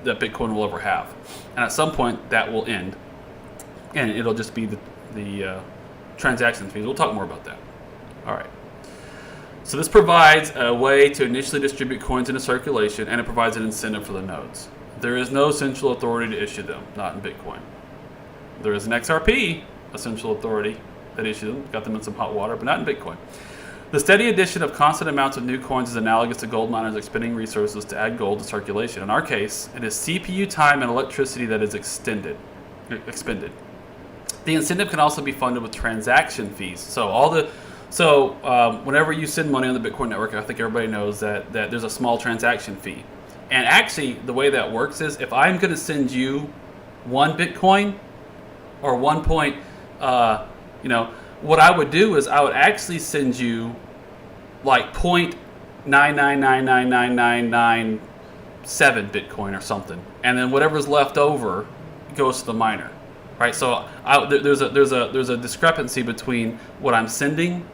that Bitcoin will ever have, and at some point that will end, and it'll just be the transaction fees. We'll talk more about that. All right. So this provides a way to initially distribute coins into circulation, and it provides an incentive for the nodes. There is no central authority to issue them, not in Bitcoin. There is an XRP, a central authority that issued them, got them in some hot water, but not in Bitcoin. The steady addition of constant amounts of new coins is analogous to gold miners expending resources to add gold to circulation. In our case, it is CPU time and electricity that is expended. The incentive can also be funded with transaction fees. So whenever you send money on the Bitcoin network, I think everybody knows that there's a small transaction fee. And actually, the way that works is if I'm going to send you 1 Bitcoin or 1 point, what I would do is I would actually send you like 0.9999997 Bitcoin or something, and then whatever's left over goes to the miner, right? So there's a discrepancy between what I'm sending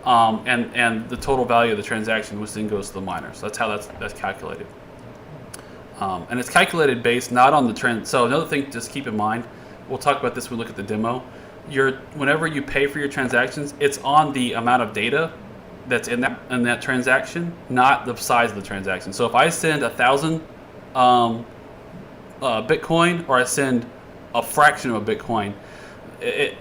and the total value of the transaction, which then goes to the miner. So that's how that's calculated. And it's calculated based not on the trend. So another thing, just keep in mind, we'll talk about this when we look at the demo. Whenever you pay for your transactions, it's on the amount of data that's in that transaction, not the size of the transaction. So if I send 1,000 Bitcoin, or I send a fraction of a Bitcoin,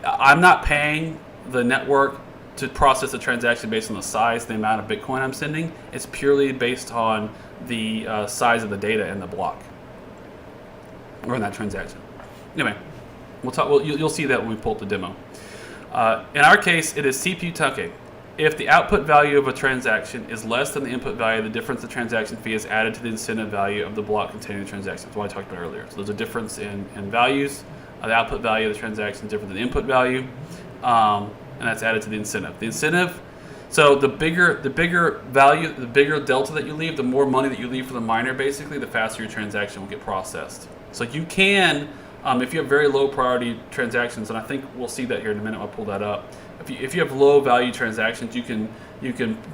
I'm not paying the network to process the transaction based on the size, the amount of Bitcoin I'm sending. It's purely based on the size of the data in the block or in that transaction. Anyway, we'll talk. Well, you'll see that when we pull up the demo. In our case, it is CPU tucking. If the output value of a transaction is less than the input value, the difference in transaction fee is added to the incentive value of the block containing the transaction. That's what I talked about earlier. So there's a difference in values. The output value of the transaction is different than the input value, and that's added to the incentive. The incentive. So the bigger value, the bigger delta that you leave, the more money that you leave for the miner, basically, the faster your transaction will get processed. So you can, if you have very low priority transactions, and I think we'll see that here in a minute. I'll pull that up. If you have low value transactions, you can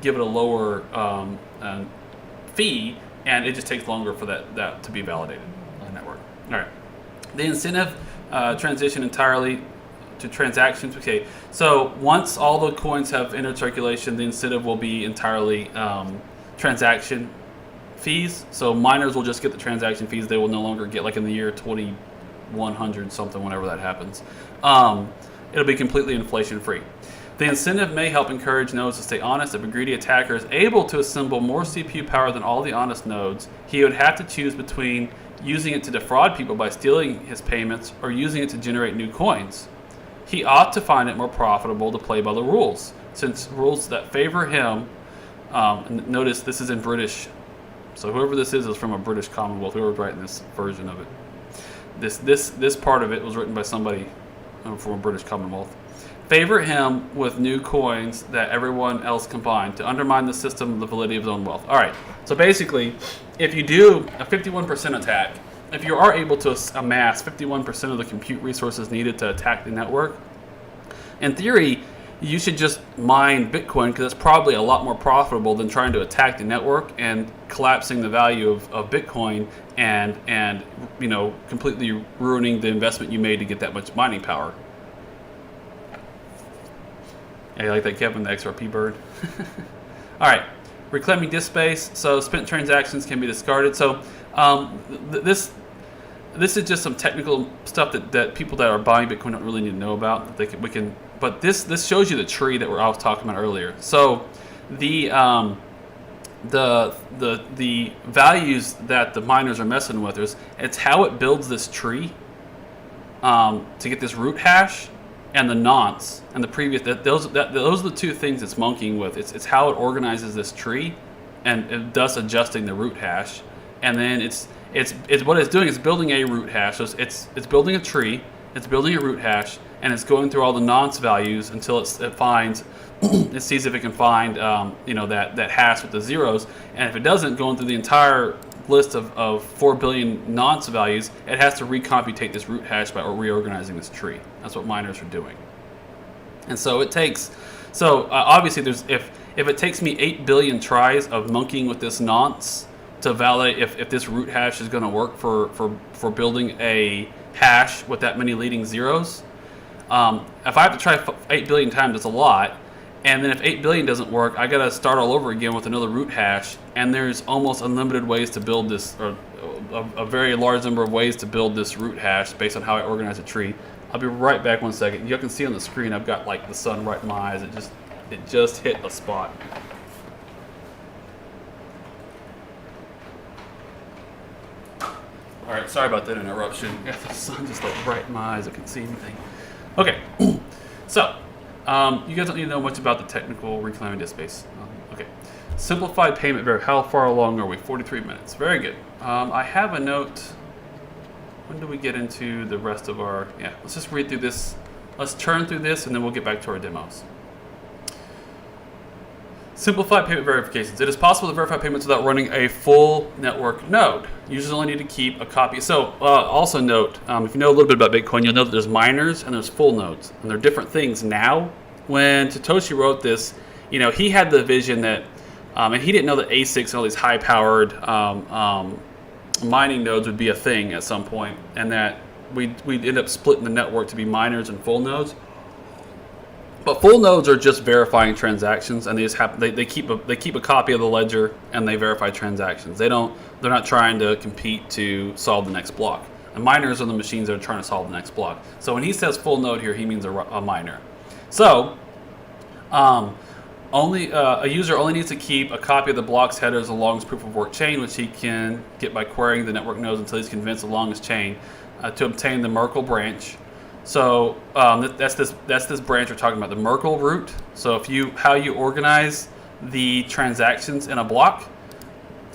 give it a lower fee, and it just takes longer for that to be validated on the network. All right, the incentive transition entirely to transactions. Okay, so once all the coins have entered circulation, the incentive will be entirely transaction fees. So miners will just get the transaction fees. They will no longer get, like in the year 2100 something, whenever that happens. It'll be completely inflation free. The incentive may help encourage nodes to stay honest. If a greedy attacker is able to assemble more CPU power than all the honest nodes, he would have to choose between using it to defraud people by stealing his payments or using it to generate new coins. He ought to find it more profitable to play by the rules, since rules that favor him, notice this is in British, so whoever this is from a British Commonwealth, whoever's writing this version of it. This part of it was written by somebody from a British Commonwealth. Favor him with new coins that everyone else combined to undermine the system and the validity of his own wealth. All right, so basically, if you do a 51% attack, if you are able to amass 51% of the compute resources needed to attack the network, in theory, you should just mine Bitcoin, because it's probably a lot more profitable than trying to attack the network and collapsing the value of Bitcoin and completely ruining the investment you made to get that much mining power. Yeah, you like that, Kevin, the XRP bird? All right, reclaiming disk space. So spent transactions can be discarded. So this is just some technical stuff that people that are buying Bitcoin don't really need to know about. But this shows you the tree that I was talking about earlier. So the values that the miners are messing with it's how it builds this tree to get this root hash and the nonce and the previous. Those are the two things it's monkeying with. It's how it organizes this tree and thus adjusting the root hash. And then it's what it's doing is building a root hash. So it's building a tree, it's building a root hash, and it's going through all the nonce values until it finds, it sees if it can find that hash with the zeros. And if it doesn't, going through the entire list of 4 billion nonce values, it has to recomputate this root hash by reorganizing this tree. That's what miners are doing. And so it takes, obviously if it takes me 8 billion tries of monkeying with this nonce to validate if this root hash is going to work for building a hash with that many leading zeros, if I have to try 8 billion times, it's a lot. And then if 8 billion doesn't work, I got to start all over again with another root hash. And there's almost unlimited ways to build this, or a very large number of ways to build this root hash based on how I organize a tree. I'll be right back 1 second. You can see on the screen I've got like the sun right in my eyes. It just hit a spot. All right, sorry about that interruption. Got the sun just like right in my eyes. I couldn't see anything. Okay, so you guys don't need to know much about the technical reclaiming disk space. Okay, simplified payment verification. How far along are we? 43 minutes. Very good. I have a note. When do we get into the rest of our? Yeah, let's just read through this. Let's turn through this, and then we'll get back to our demos. Simplified payment verifications. It is possible to verify payments without running a full network node. Users only need to keep a copy. So also note, if you know a little bit about Bitcoin, you'll know that there's miners and there's full nodes. And they're different things now. When Satoshi wrote this, he had the vision that, and he didn't know that ASICs and all these high-powered mining nodes would be a thing at some point, and that we'd end up splitting the network to be miners and full nodes. But full nodes are just verifying transactions, and they keep a copy of the ledger and they verify transactions. They're not trying to compete to solve the next block. And miners are the machines that are trying to solve the next block. So when he says full node here, he means a miner. So a user only needs to keep a copy of the block's headers along his proof of work chain, which he can get by querying the network nodes until he's convinced along his chain to obtain the Merkle branch. So that's this branch we're talking about, the Merkle root. So how you organize the transactions in a block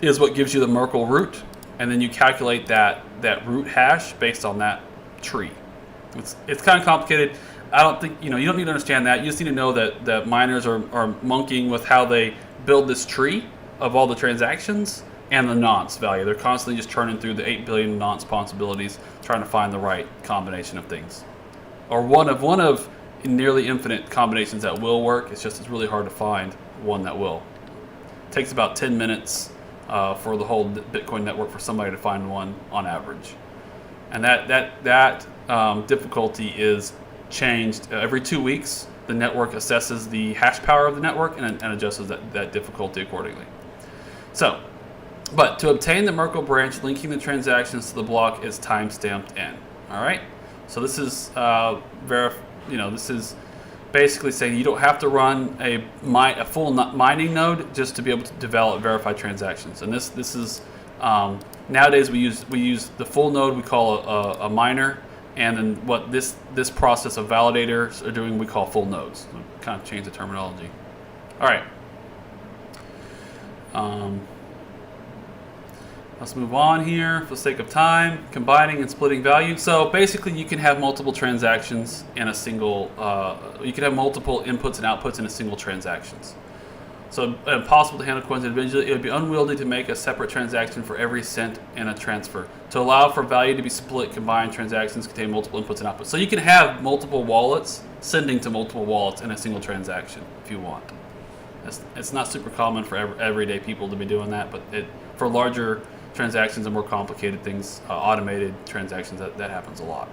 is what gives you the Merkle root, and then you calculate that root hash based on that tree. It's kind of complicated. I don't think you don't need to understand that. You just need to know that miners are monkeying with how they build this tree of all the transactions and the nonce value. They're constantly just churning through the 8 billion nonce possibilities, trying to find the right combination of things, or one of nearly infinite combinations that will work. It's really hard to find one that will. It takes about 10 minutes for the whole Bitcoin network for somebody to find one on average, and that difficulty is changed every 2 weeks. The network assesses the hash power of the network and adjusts that difficulty accordingly. So, but to obtain the Merkle branch, linking the transactions to the block is time-stamped in. All right. So this is this is basically saying you don't have to run a full mining node just to be able to develop verified transactions. And this is nowadays we use the full node we call a miner, and then what this process of validators are doing we call full nodes. So kind of change the terminology. All right. Let's move on here for the sake of time. Combining and splitting value. So basically you can have multiple transactions in a single, you can have multiple inputs and outputs in a single transactions. So impossible to handle coins individually. It would be unwieldy to make a separate transaction for every cent in a transfer. To allow for value to be split, combined transactions contain multiple inputs and outputs. So you can have multiple wallets sending to multiple wallets in a single transaction if you want. It's not super common for everyday people to be doing that, but for larger transactions and more complicated things, automated transactions, that happens a lot.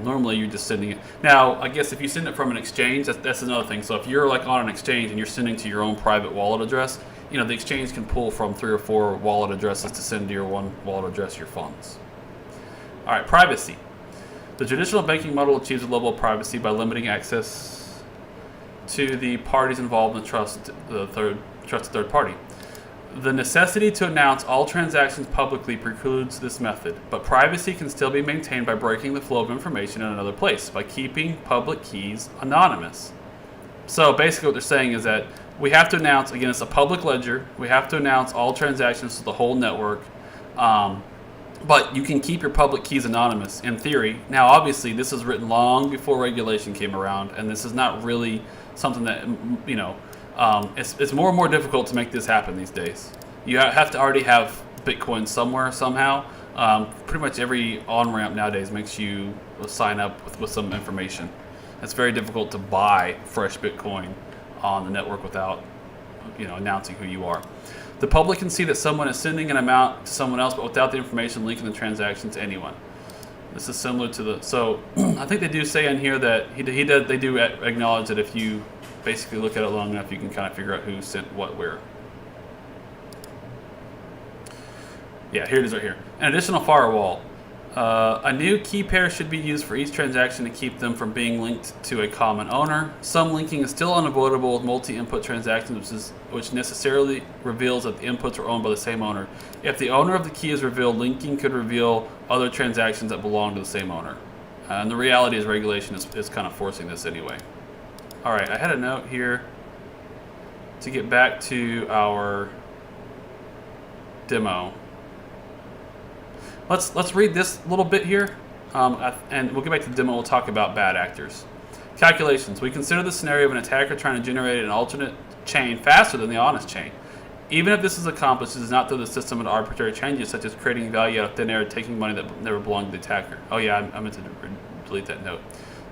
Normally you're just sending it. Now, I guess if you send it from an exchange, that's another thing. So if you're like on an exchange and you're sending to your own private wallet address, the exchange can pull from 3 or 4 wallet addresses to send to your one wallet address your funds. All right, privacy. The traditional banking model achieves a level of privacy by limiting access to the parties involved in the trusted third party. The necessity to announce all transactions publicly precludes this method, but privacy can still be maintained by breaking the flow of information in another place, by keeping public keys anonymous. So basically what they're saying is that we have to announce, again, it's a public ledger, we have to announce all transactions to the whole network, but you can keep your public keys anonymous in theory. Now obviously this is written long before regulation came around, and this is not really something that, it's more and more difficult to make this happen these days. You have to already have Bitcoin somewhere, somehow. Pretty much every on-ramp nowadays makes you sign up with some information. It's very difficult to buy fresh Bitcoin on the network without announcing who you are. The public can see that someone is sending an amount to someone else, but without the information linking the transaction to anyone. This is similar to so I think they do say in here that they do acknowledge that if you basically look at it long enough, you can kind of figure out who sent what where. Yeah, here it is right here. An additional firewall. A new key pair should be used for each transaction to keep them from being linked to a common owner. Some linking is still unavoidable with multi-input transactions, which necessarily reveals that the inputs are owned by the same owner. If the owner of the key is revealed, linking could reveal other transactions that belong to the same owner. And the reality is regulation is kind of forcing this anyway. All right, I had a note here to get back to our demo. Let's read this little bit here, and we'll get back to the demo. We'll talk about bad actors. Calculations. We consider the scenario of an attacker trying to generate an alternate chain faster than the honest chain. Even if this is accomplished, it does not throw the system into arbitrary changes, such as creating value out of thin air, taking money that never belonged to the attacker. Oh yeah, I meant to delete that note.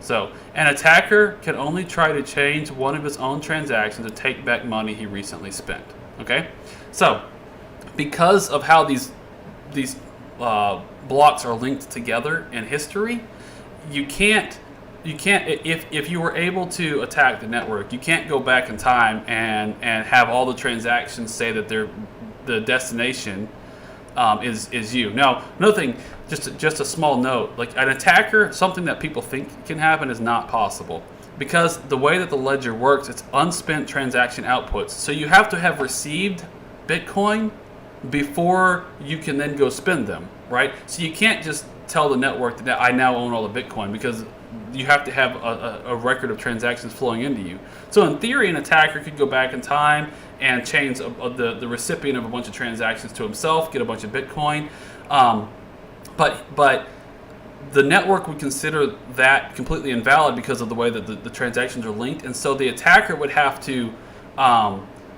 So, an attacker can only try to change one of his own transactions to take back money he recently spent. Okay? So, because of how these blocks are linked together in history, you can't if you were able to attack the network, you can't go back in time and have all the transactions say that the destination is you. Now, another thing, just a small note, like an attacker, something that people think can happen is not possible, because the way that the ledger works, it's unspent transaction outputs. So you have to have received Bitcoin before you can then go spend them, right? So you can't just tell the network that I now own all the Bitcoin, because you have to have a record of transactions flowing into you. So in theory, an attacker could go back in time and change the recipient of a bunch of transactions to himself, get a bunch of Bitcoin. But the network would consider that completely invalid because of the way that the transactions are linked. And so the attacker would have to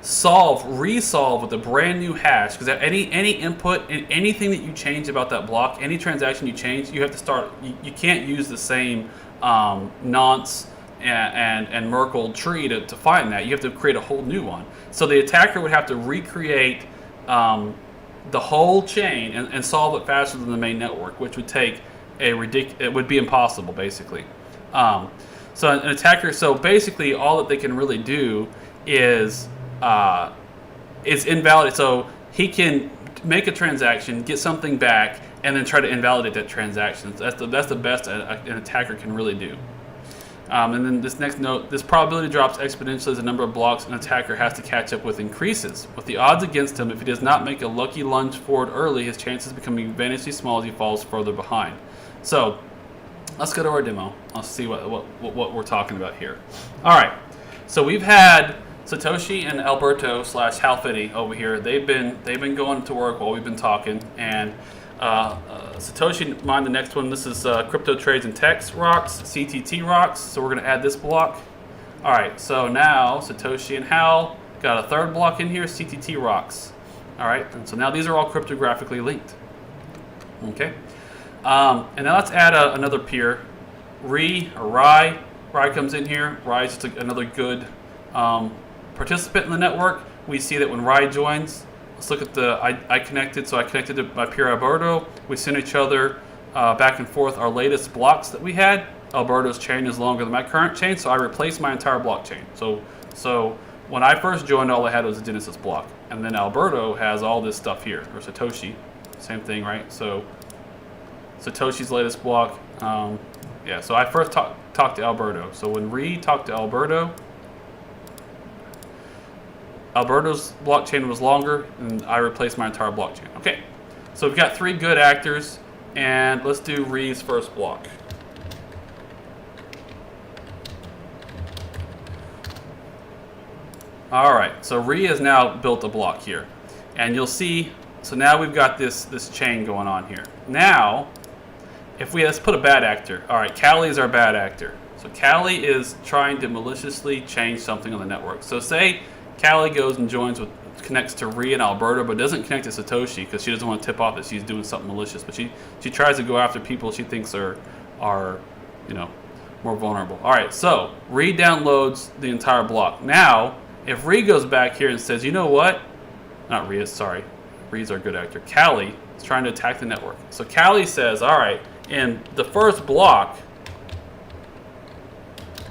resolve with a brand new hash, because any input, anything that you change about that block, any transaction you change, you have to start. You can't use the same nonce and Merkle tree to find that. You have to create a whole new one. So the attacker would have to recreate the whole chain and solve it faster than the main network, which would take it would be impossible, basically. So an attacker, so basically all that they can really do is invalidate. So he can make a transaction, get something back, and then try to invalidate that transaction. That's the best an attacker can really do. And then this next note, this probability drops exponentially as the number of blocks an attacker has to catch up with increases. With the odds against him, if he does not make a lucky lunge forward early, his chances become vanishingly small as he falls further behind. So let's go to our demo. Let's see what we're talking about here. All right. So we've had Satoshi and Alberto / Halfity over here. They've been going to work while we've been talking, and Satoshi mined the next one. This is Crypto Trades and Techs rocks, CTT rocks. So we're going to add this block. All right. So now Satoshi and Hal got a third block in here, CTT rocks. All right. And so now these are all cryptographically linked. Okay. And now let's add another peer, Rai. Rai comes in here. Rai is just another good participant in the network. We see that when Rai joins, let's look at I connected. So I connected to my peer Alberto. We sent each other back and forth our latest blocks that we had. Alberto's chain is longer than my current chain, so I replaced my entire blockchain. So when I first joined, all I had was a Genesis block, and then Alberto has all this stuff here, or Satoshi, same thing, right? So Satoshi's latest block, yeah. So I first talked to Alberto. So when talked to Alberto's blockchain was longer, and I replaced my entire blockchain. Okay, so we've got 3 good actors, and let's do Re's first block. All right, so Re has now built a block here, and you'll see. So now we've got this chain going on here. Now, let's put a bad actor. All right, Callie is our bad actor. So Callie is trying to maliciously change something on the network. So say Callie goes and connects to Rhea and Alberto, but doesn't connect to Satoshi because she doesn't want to tip off that she's doing something malicious. But she tries to go after people she thinks are more vulnerable. All right, so Rhea downloads the entire block. Now, if Rhea goes back here and says, you know what? Not Rhea, sorry. Rhea's our good actor. Callie is trying to attack the network. So Callie says, all right, in the first block,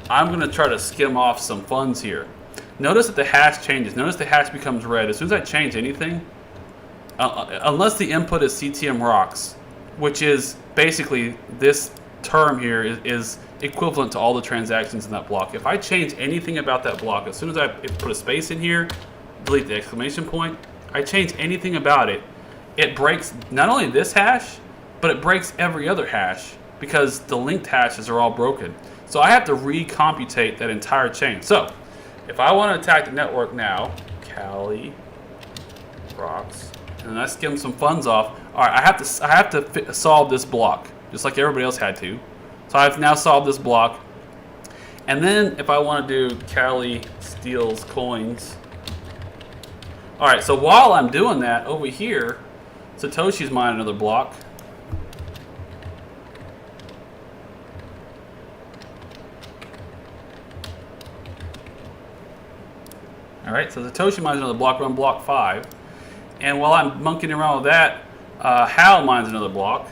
I'm going to try to skim off some funds here. Notice that the hash changes. Notice the hash becomes red. As soon as I change anything, unless the input is CTM rocks, which is basically this term here is equivalent to all the transactions in that block. If I change anything about that block, as soon as I put a space in here, delete the exclamation point, I change anything about it, it breaks not only this hash, but it breaks every other hash because the linked hashes are all broken. So I have to recomputate that entire chain. So if I want to attack the network now, Callie rocks, and I skim some funds off. All right, I have to solve this block just like everybody else had to. So I've now solved this block. And then if I want to do Callie steals coins. All right, so while I'm doing that, over here, Satoshi's mining another block. All right, so Satoshi mines another block. We're on block 5. And while I'm monkeying around with that, Hal mines another block.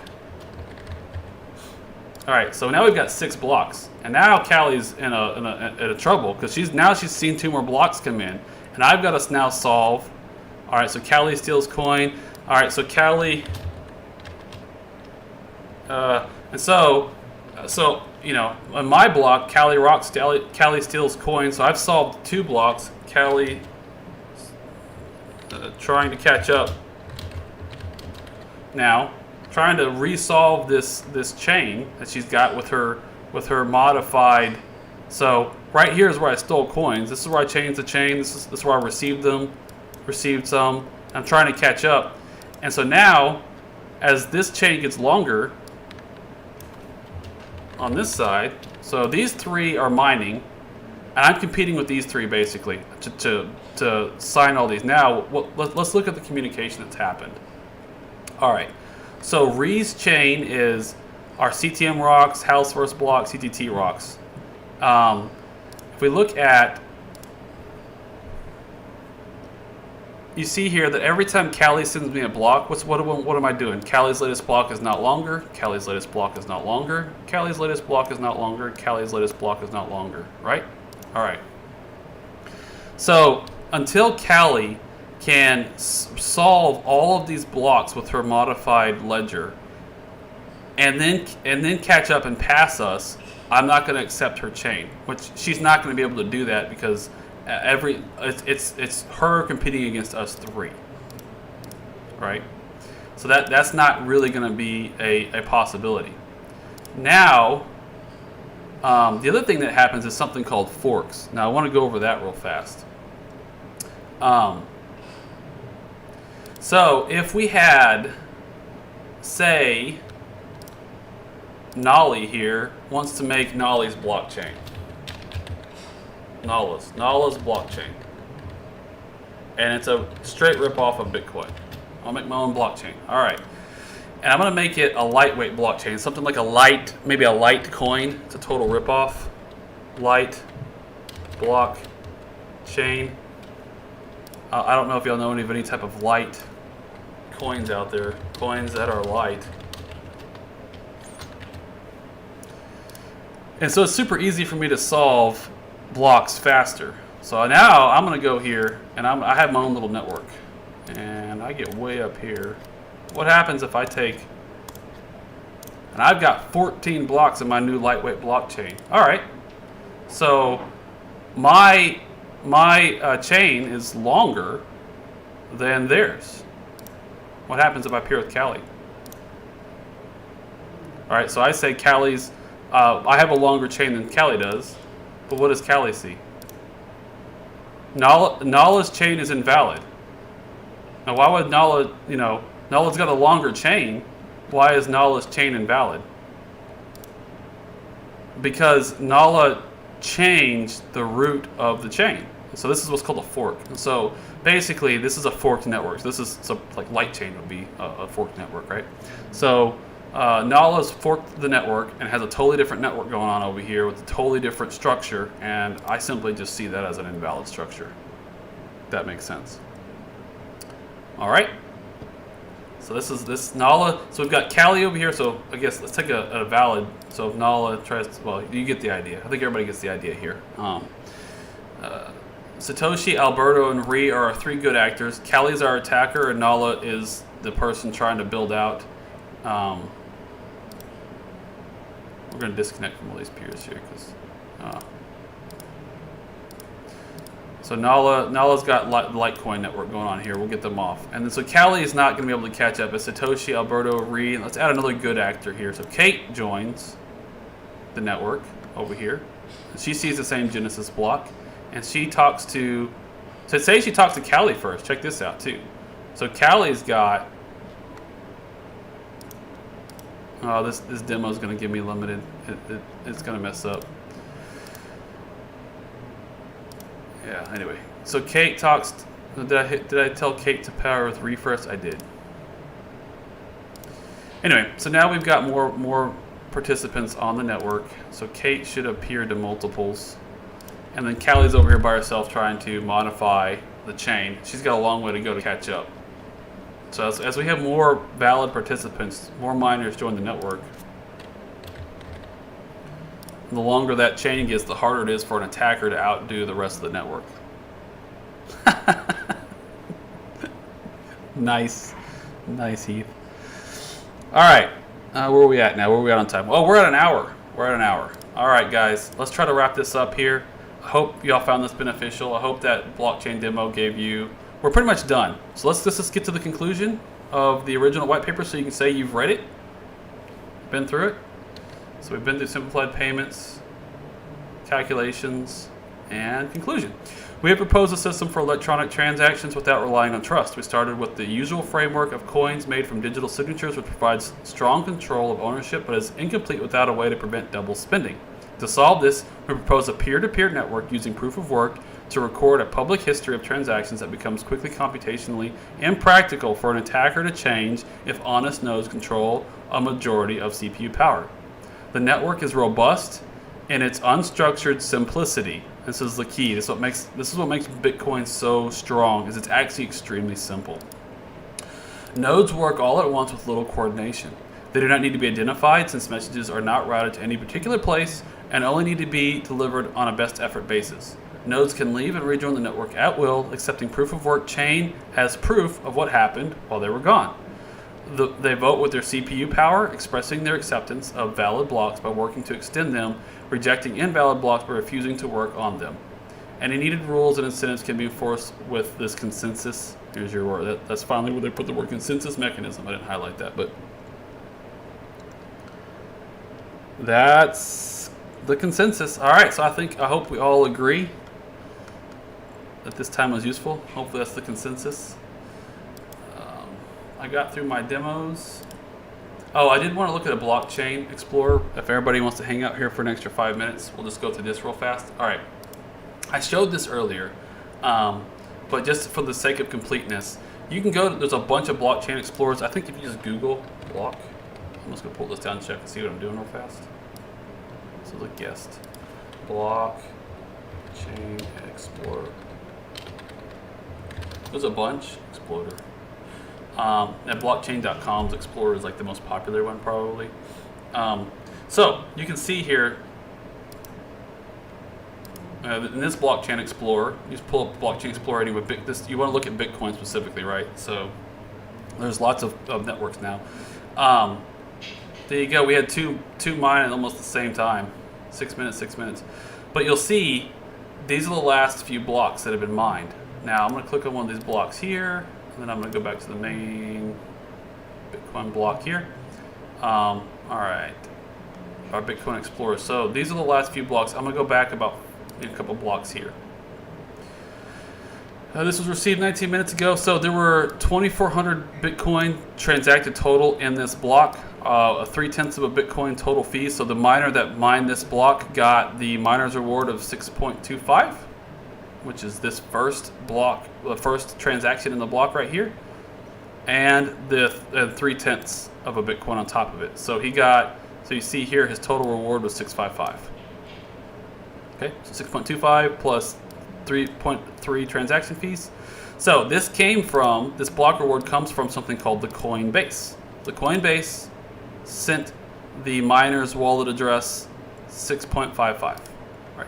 All right, so now we've got 6 blocks. And now Callie's in a trouble because she's seen 2 more blocks come in. And I've got to now solve. All right, so Callie steals coin. All right, so Callie, and so on my block, Callie rocks, Callie steals coin. So I've solved 2 blocks. Callie trying to catch up now. trying to resolve this chain that she's got with her modified. So right here is where I stole coins. This is where I changed the chain. This is where I received some. I'm trying to catch up. And so now, as this chain gets longer on this side, so these three are mining, and I'm competing with these three basically to sign all these. Now, let's look at the communication that's happened. All right, so Ree's chain is our CTM rocks, house first block, CTT rocks. If we look at, you see here that every time Callie sends me a block, what am I doing? Callie's latest block is not longer. Callie's latest block is not longer. Callie's latest block is not longer. Callie's latest block is not longer. Right? All right. So until Callie can solve all of these blocks with her modified ledger, and then catch up and pass us, I'm not going to accept her chain. Which she's not going to be able to do that because it's her competing against us three, right? So that's not really going to be a possibility. Now, the other thing that happens is something called forks. Now I want to go over that real fast. So if we had, say, Nolly here wants to make Nolly's blockchain. Nala's blockchain. And it's a straight rip-off of Bitcoin. I'll make my own blockchain. All right. And I'm going to make it a lightweight blockchain. Something like maybe a light coin. It's a total rip-off. Light blockchain. I don't know if y'all know of any type of light coins out there. Coins that are light. And so it's super easy for me to solve blocks faster. So now I'm going to go here, and I have my own little network. And I get way up here. What happens if I take... And I've got 14 blocks in my new lightweight blockchain. All right. So my chain is longer than theirs. What happens if I pair with Callie? All right, so I say Callie's... I have a longer chain than Callie does, but what does Callie see? Nala's chain is invalid. Now, why would Nala, Nala's got a longer chain. Why is Nala's chain invalid? Because Nala changed the root of the chain. So this is what's called a fork. And so basically, this is a forked network. This is like light chain would be a forked network, right? So Nala's forked the network and has a totally different network going on over here with a totally different structure, and I simply just see that as an invalid structure. If that makes sense. All right. So this Nala. So we've got Callie over here. So I guess let's take a valid. So if Nala tries to, well, you get the idea. I think everybody gets the idea here. Satoshi, Alberto, and Ree are our three good actors. Callie's our attacker, and Nala is the person trying to build out. We're going to disconnect from all these peers here because. So Nala's got Litecoin network going on here. We'll get them off. And then so Callie is not going to be able to catch up. It's Satoshi, Alberto, Ree. Let's add another good actor here. So Kate joins the network over here. She sees the same Genesis block. And she talks to... So say she talks to Callie first. Check this out too. So Callie's got... Oh, this demo is going to give me limited. It's going to mess up. Yeah, anyway. So Kate talks... Did I tell Kate to power with Ree first? I did. Anyway, so now we've got more participants on the network. So Kate should appear to multiples. And then Callie's over here by herself trying to modify the chain. She's got a long way to go to catch up. So as we have more valid participants, more miners join the network. The longer that chain gets, the harder it is for an attacker to outdo the rest of the network. Nice, Heath. All right, where are we at now? Where are we at on time? Oh, we're at an hour. All right, guys, let's try to wrap this up here. I hope y'all found this beneficial. I hope that blockchain demo gave you... We're pretty much done. So let's get to the conclusion. of the original white paper so you can say you've read it, been through it. So we've been through simplified payments, calculations, and conclusion. We have proposed a system for electronic transactions without relying on trust. We started with the usual framework of coins made from digital signatures, which provides strong control of ownership but is incomplete without a way to prevent double spending. To solve this, we propose a peer-to-peer network using proof of work to record a public history of transactions that becomes quickly computationally impractical for an attacker to change if honest nodes control a majority of CPU power. The network is robust in its unstructured simplicity. This is the key. This is what makes Bitcoin so strong, is it's actually extremely simple. Nodes work all at once with little coordination. They do not need to be identified since messages are not routed to any particular place and only need to be delivered on a best effort basis. Nodes can leave and rejoin the network at will, accepting proof of work chain as proof of what happened while they were gone. They vote with their CPU power, expressing their acceptance of valid blocks by working to extend them, rejecting invalid blocks by refusing to work on them. Any needed rules and incentives can be enforced with this consensus. Here's your word. That's finally where they put the word consensus mechanism. I didn't highlight that, but that's the consensus. All right, so I hope we all agree that this time was useful. Hopefully that's the consensus. I got through my demos. Oh, I did want to look at a blockchain explorer. If everybody wants to hang out here for an extra 5 minutes, we'll just go through this real fast. All right, I showed this earlier, but just for the sake of completeness, you can go, there's a bunch of blockchain explorers. I think if you just Google block, I'm just gonna pull this down and check and see what I'm doing real fast. So the guest, blockchain explorer. There's a bunch, explorer. At blockchain.com's Explorer is like the most popular one probably. So you can see here in this blockchain explorer, you just pull up blockchain explorer and you want to look at Bitcoin specifically, right? So there's lots of networks now. There you go. We had two mine at almost the same time, 6 minutes. But you'll see these are the last few blocks that have been mined. Now I'm going to click on one of these blocks here. And then I'm going to go back to the main Bitcoin block here. All right, our Bitcoin Explorer. So these are the last few blocks. I'm going to go back about a couple blocks here. This was received 19 minutes ago. So there were 2,400 Bitcoin transacted total in this block. 0.3 of a Bitcoin total fee. So the miner that mined this block got the miner's reward of 6.25. Which is this first block, the first transaction in the block right here, and the 0.3 of a Bitcoin on top of it. So he got, so you see here his total reward was 655. Okay, so 6.25 plus 3.3 transaction fees. So this block reward comes from something called the Coinbase. The Coinbase sent the miner's wallet address 6.55. Right.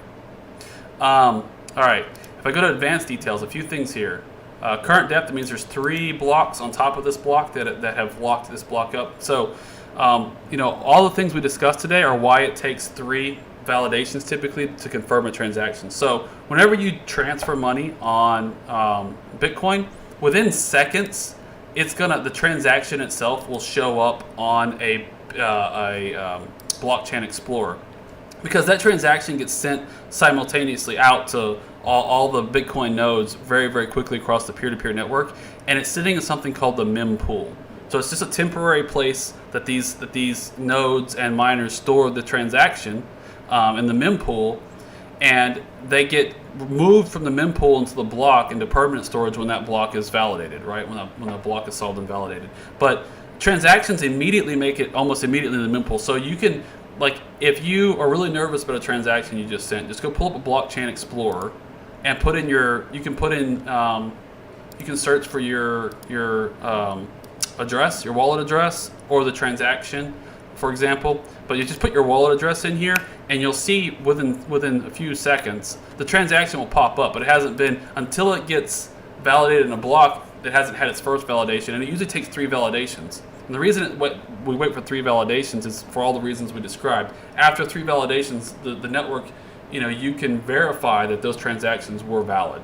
All right, if I go to advanced details, a few things here. Current depth means there's 3 blocks on top of this block that have locked this block up. So, all the things we discussed today are why it takes 3 validations typically to confirm a transaction. So, whenever you transfer money on Bitcoin, within seconds, the transaction itself will show up on a blockchain explorer. Because that transaction gets sent simultaneously out to all the Bitcoin nodes very, very quickly across the peer-to-peer network, and it's sitting in something called the mempool. So it's just a temporary place that these nodes and miners store the transaction in the mempool, and they get moved from the mempool into the block into permanent storage when that block is validated, right? When the block is solved and validated. But transactions make it almost immediately in the mempool. So you can, like, if you are really nervous about a transaction you just sent, just go pull up a blockchain explorer and you can search for your address, your wallet address, or the transaction, for example. But you just put your wallet address in here, and you'll see within a few seconds the transaction will pop up. But it hasn't been until it gets validated in a block. It hasn't had its first validation, and it usually takes 3 validations. And the reason we wait for 3 validations is for all the reasons we described. After 3 validations, the network, you can verify that those transactions were valid.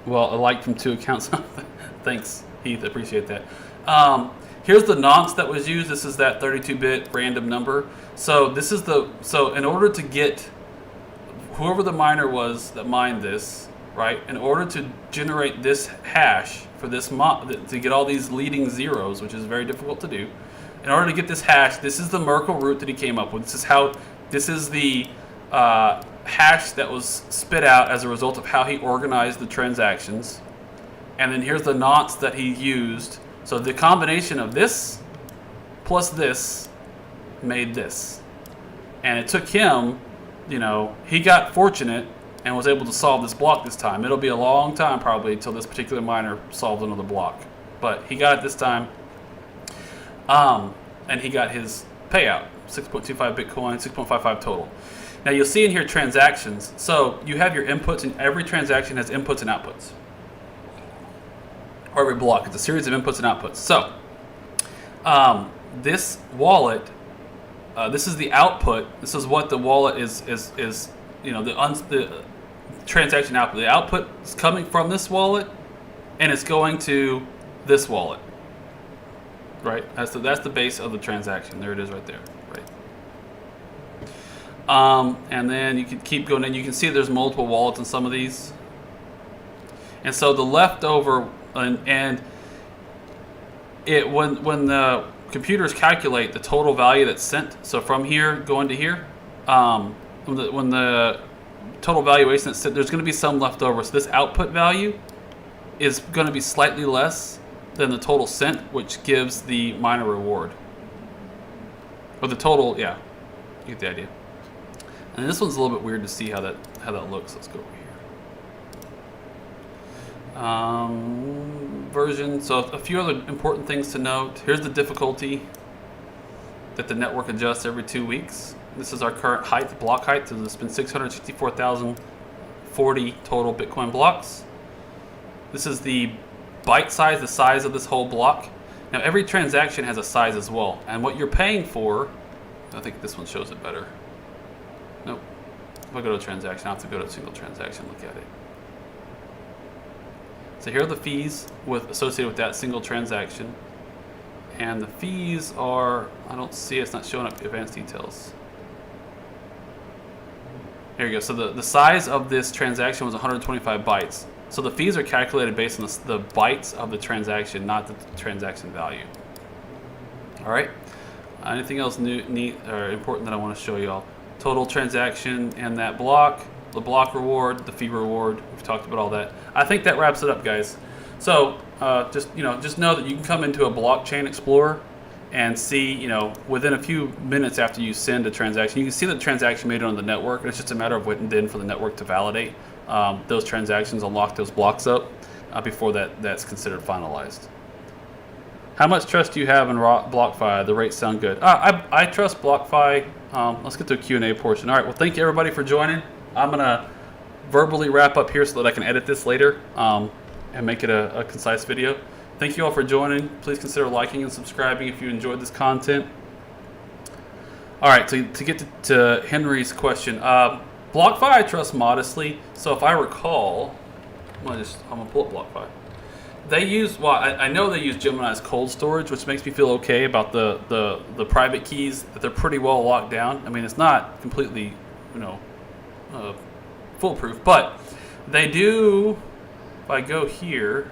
Well, a like from 2 accounts. Thanks, Heath. Appreciate that. Here's the nonce that was used. This is that 32-bit random number. So this is so in order to get whoever the miner was that mined this, right? In order to generate this hash for this to get all these leading zeros, which is very difficult to do. In order to get this hash, this is the Merkle root that he came up with. This is the hash that was spit out as a result of how he organized the transactions. And then here's the nonce that he used. So the combination of this plus this made this. And it took him, he got fortunate and was able to solve this block this time. It'll be a long time probably until this particular miner solved another block. But he got it this time. And he got his payout, 6.25 Bitcoin, 6.55 total. Now you'll see in here transactions. So you have your inputs, and every transaction has inputs and outputs. Or every block, it's a series of inputs and outputs. So this wallet, this is the output. This is what the wallet is the transaction output. The output is coming from this wallet, and it's going to this wallet. Right, that's the base of the transaction. There it is, right there. Right. And then you can keep going, and you can see there's multiple wallets in some of these. And so the leftover, and it when the computers calculate the total value that's sent. So from here going to here, when the total valuation that's sent, there's going to be some left over. So this output value is going to be slightly less than the total sent, which gives the miner reward. Or the total, yeah, you get the idea. And this one's a little bit weird to see how that looks. Let's go over here. Version. So a few other important things to note. Here's the difficulty that the network adjusts every 2 weeks. This is our current height, block height. So there's been 664,040 total Bitcoin blocks. This is the byte size, the size of this whole block. Now every transaction has a size as well, and what you're paying for, I think this one shows it better. Nope. If I go to a transaction, I have to go to a single transaction, look at it. So here are the fees associated with that single transaction, and the fees are, I don't see it, it's not showing up advanced details. Here you go. So the size of this transaction was 125 bytes. So the fees are calculated based on the bytes of the transaction, not the transaction value. All right. Anything else neat or important that I want to show you all? Total transaction and that block, the block reward, the fee reward. We've talked about all that. I think that wraps it up, guys. So just know that you can come into a blockchain explorer and see, within a few minutes after you send a transaction, you can see the transaction made on the network. And it's just a matter of waiting then for the network to validate those transactions and lock those blocks up before that's considered finalized. How much trust do you have in BlockFi? The rates sound good. I trust BlockFi. Let's get to a Q&A portion. All right, well, thank you everybody for joining. I'm going to verbally wrap up here so that I can edit this later and make it a concise video. Thank you all for joining. Please consider liking and subscribing if you enjoyed this content. All right, to get to Henry's question, BlockFi I trust modestly. So if I recall, I'm gonna pull up BlockFi. They use, I know they use Gemini's cold storage, which makes me feel okay about the private keys, that they're pretty well locked down. I mean, it's not completely, foolproof, but they do. If I go here,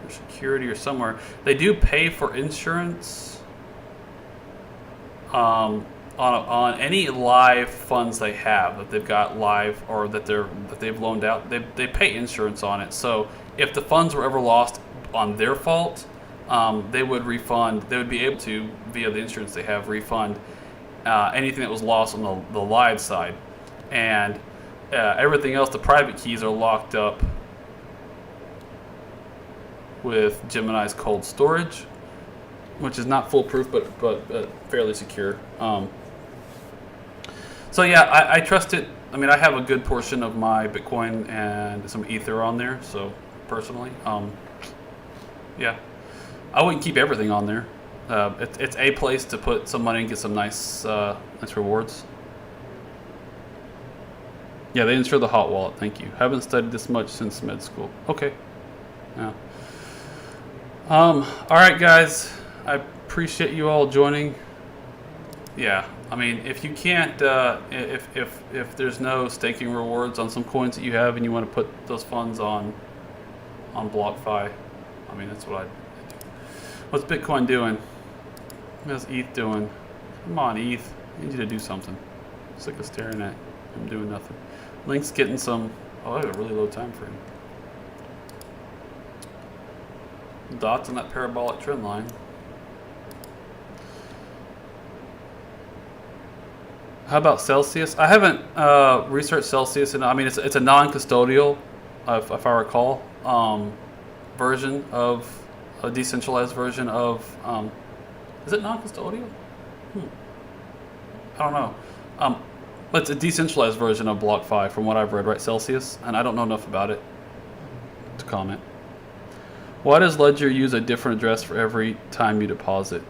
or security or somewhere, they do pay for insurance on any live funds they have that they've got live or that they've loaned out. They pay insurance on it. So if the funds were ever lost on their fault, they would refund. They would be able to, via the insurance they have, refund anything that was lost on the live side, and everything else. The private keys are locked up with Gemini's cold storage, which is not foolproof, but fairly secure. So yeah, I trust it. I mean, I have a good portion of my Bitcoin and some Ether on there. So personally, yeah, I wouldn't keep everything on there. It's a place to put some money and get some nice rewards. Yeah, they insure the hot wallet. Thank you. Haven't studied this much since med school. Okay. Yeah. All right, guys. I appreciate you all joining. Yeah. I mean, if you can't, if there's no staking rewards on some coins that you have, and you want to put those funds on BlockFi, I mean, that's what I do. What's Bitcoin doing? What's ETH doing? Come on, ETH. I need you to do something. I'm sick of staring at him doing nothing. Link's getting some. Oh, I have a really low time frame. Dots on that parabolic trend line. How about Celsius? I haven't researched Celsius, and I mean it's a non-custodial, if I recall, version of a decentralized version of. Is it non-custodial? I don't know. It's a decentralized version of BlockFi from what I've read, right? Celsius, and I don't know enough about it to comment. Why does Ledger use a different address for every time you deposit?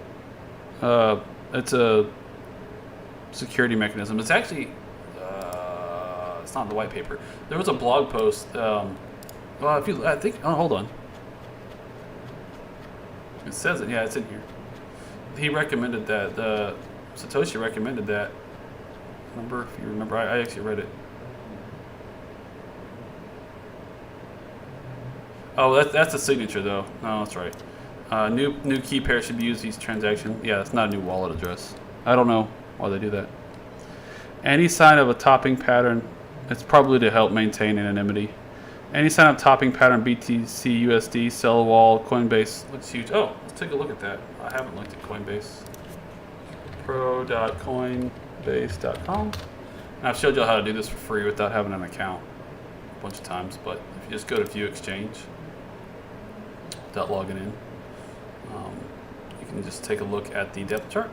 It's a security mechanism. It's actually, it's not in the white paper. There was a blog post. Well, I think. Oh, hold on. It says it. Yeah, it's in here. He recommended that. Satoshi recommended that. Remember, if you remember, I actually read it. Oh, that's a signature though. No, that's right. New key pair should be used each transaction. Yeah, that's not a new wallet address. I don't know why they do that. Any sign of a topping pattern, it's probably to help maintain anonymity. Any sign of topping pattern BTC USD sell wall Coinbase looks huge. Oh, let's take a look at that. I haven't looked at Coinbase. pro.coinbase.com. And I've showed you how to do this for free without having an account a bunch of times, but if you just go to View Exchange without logging in, you can just take a look at the depth chart.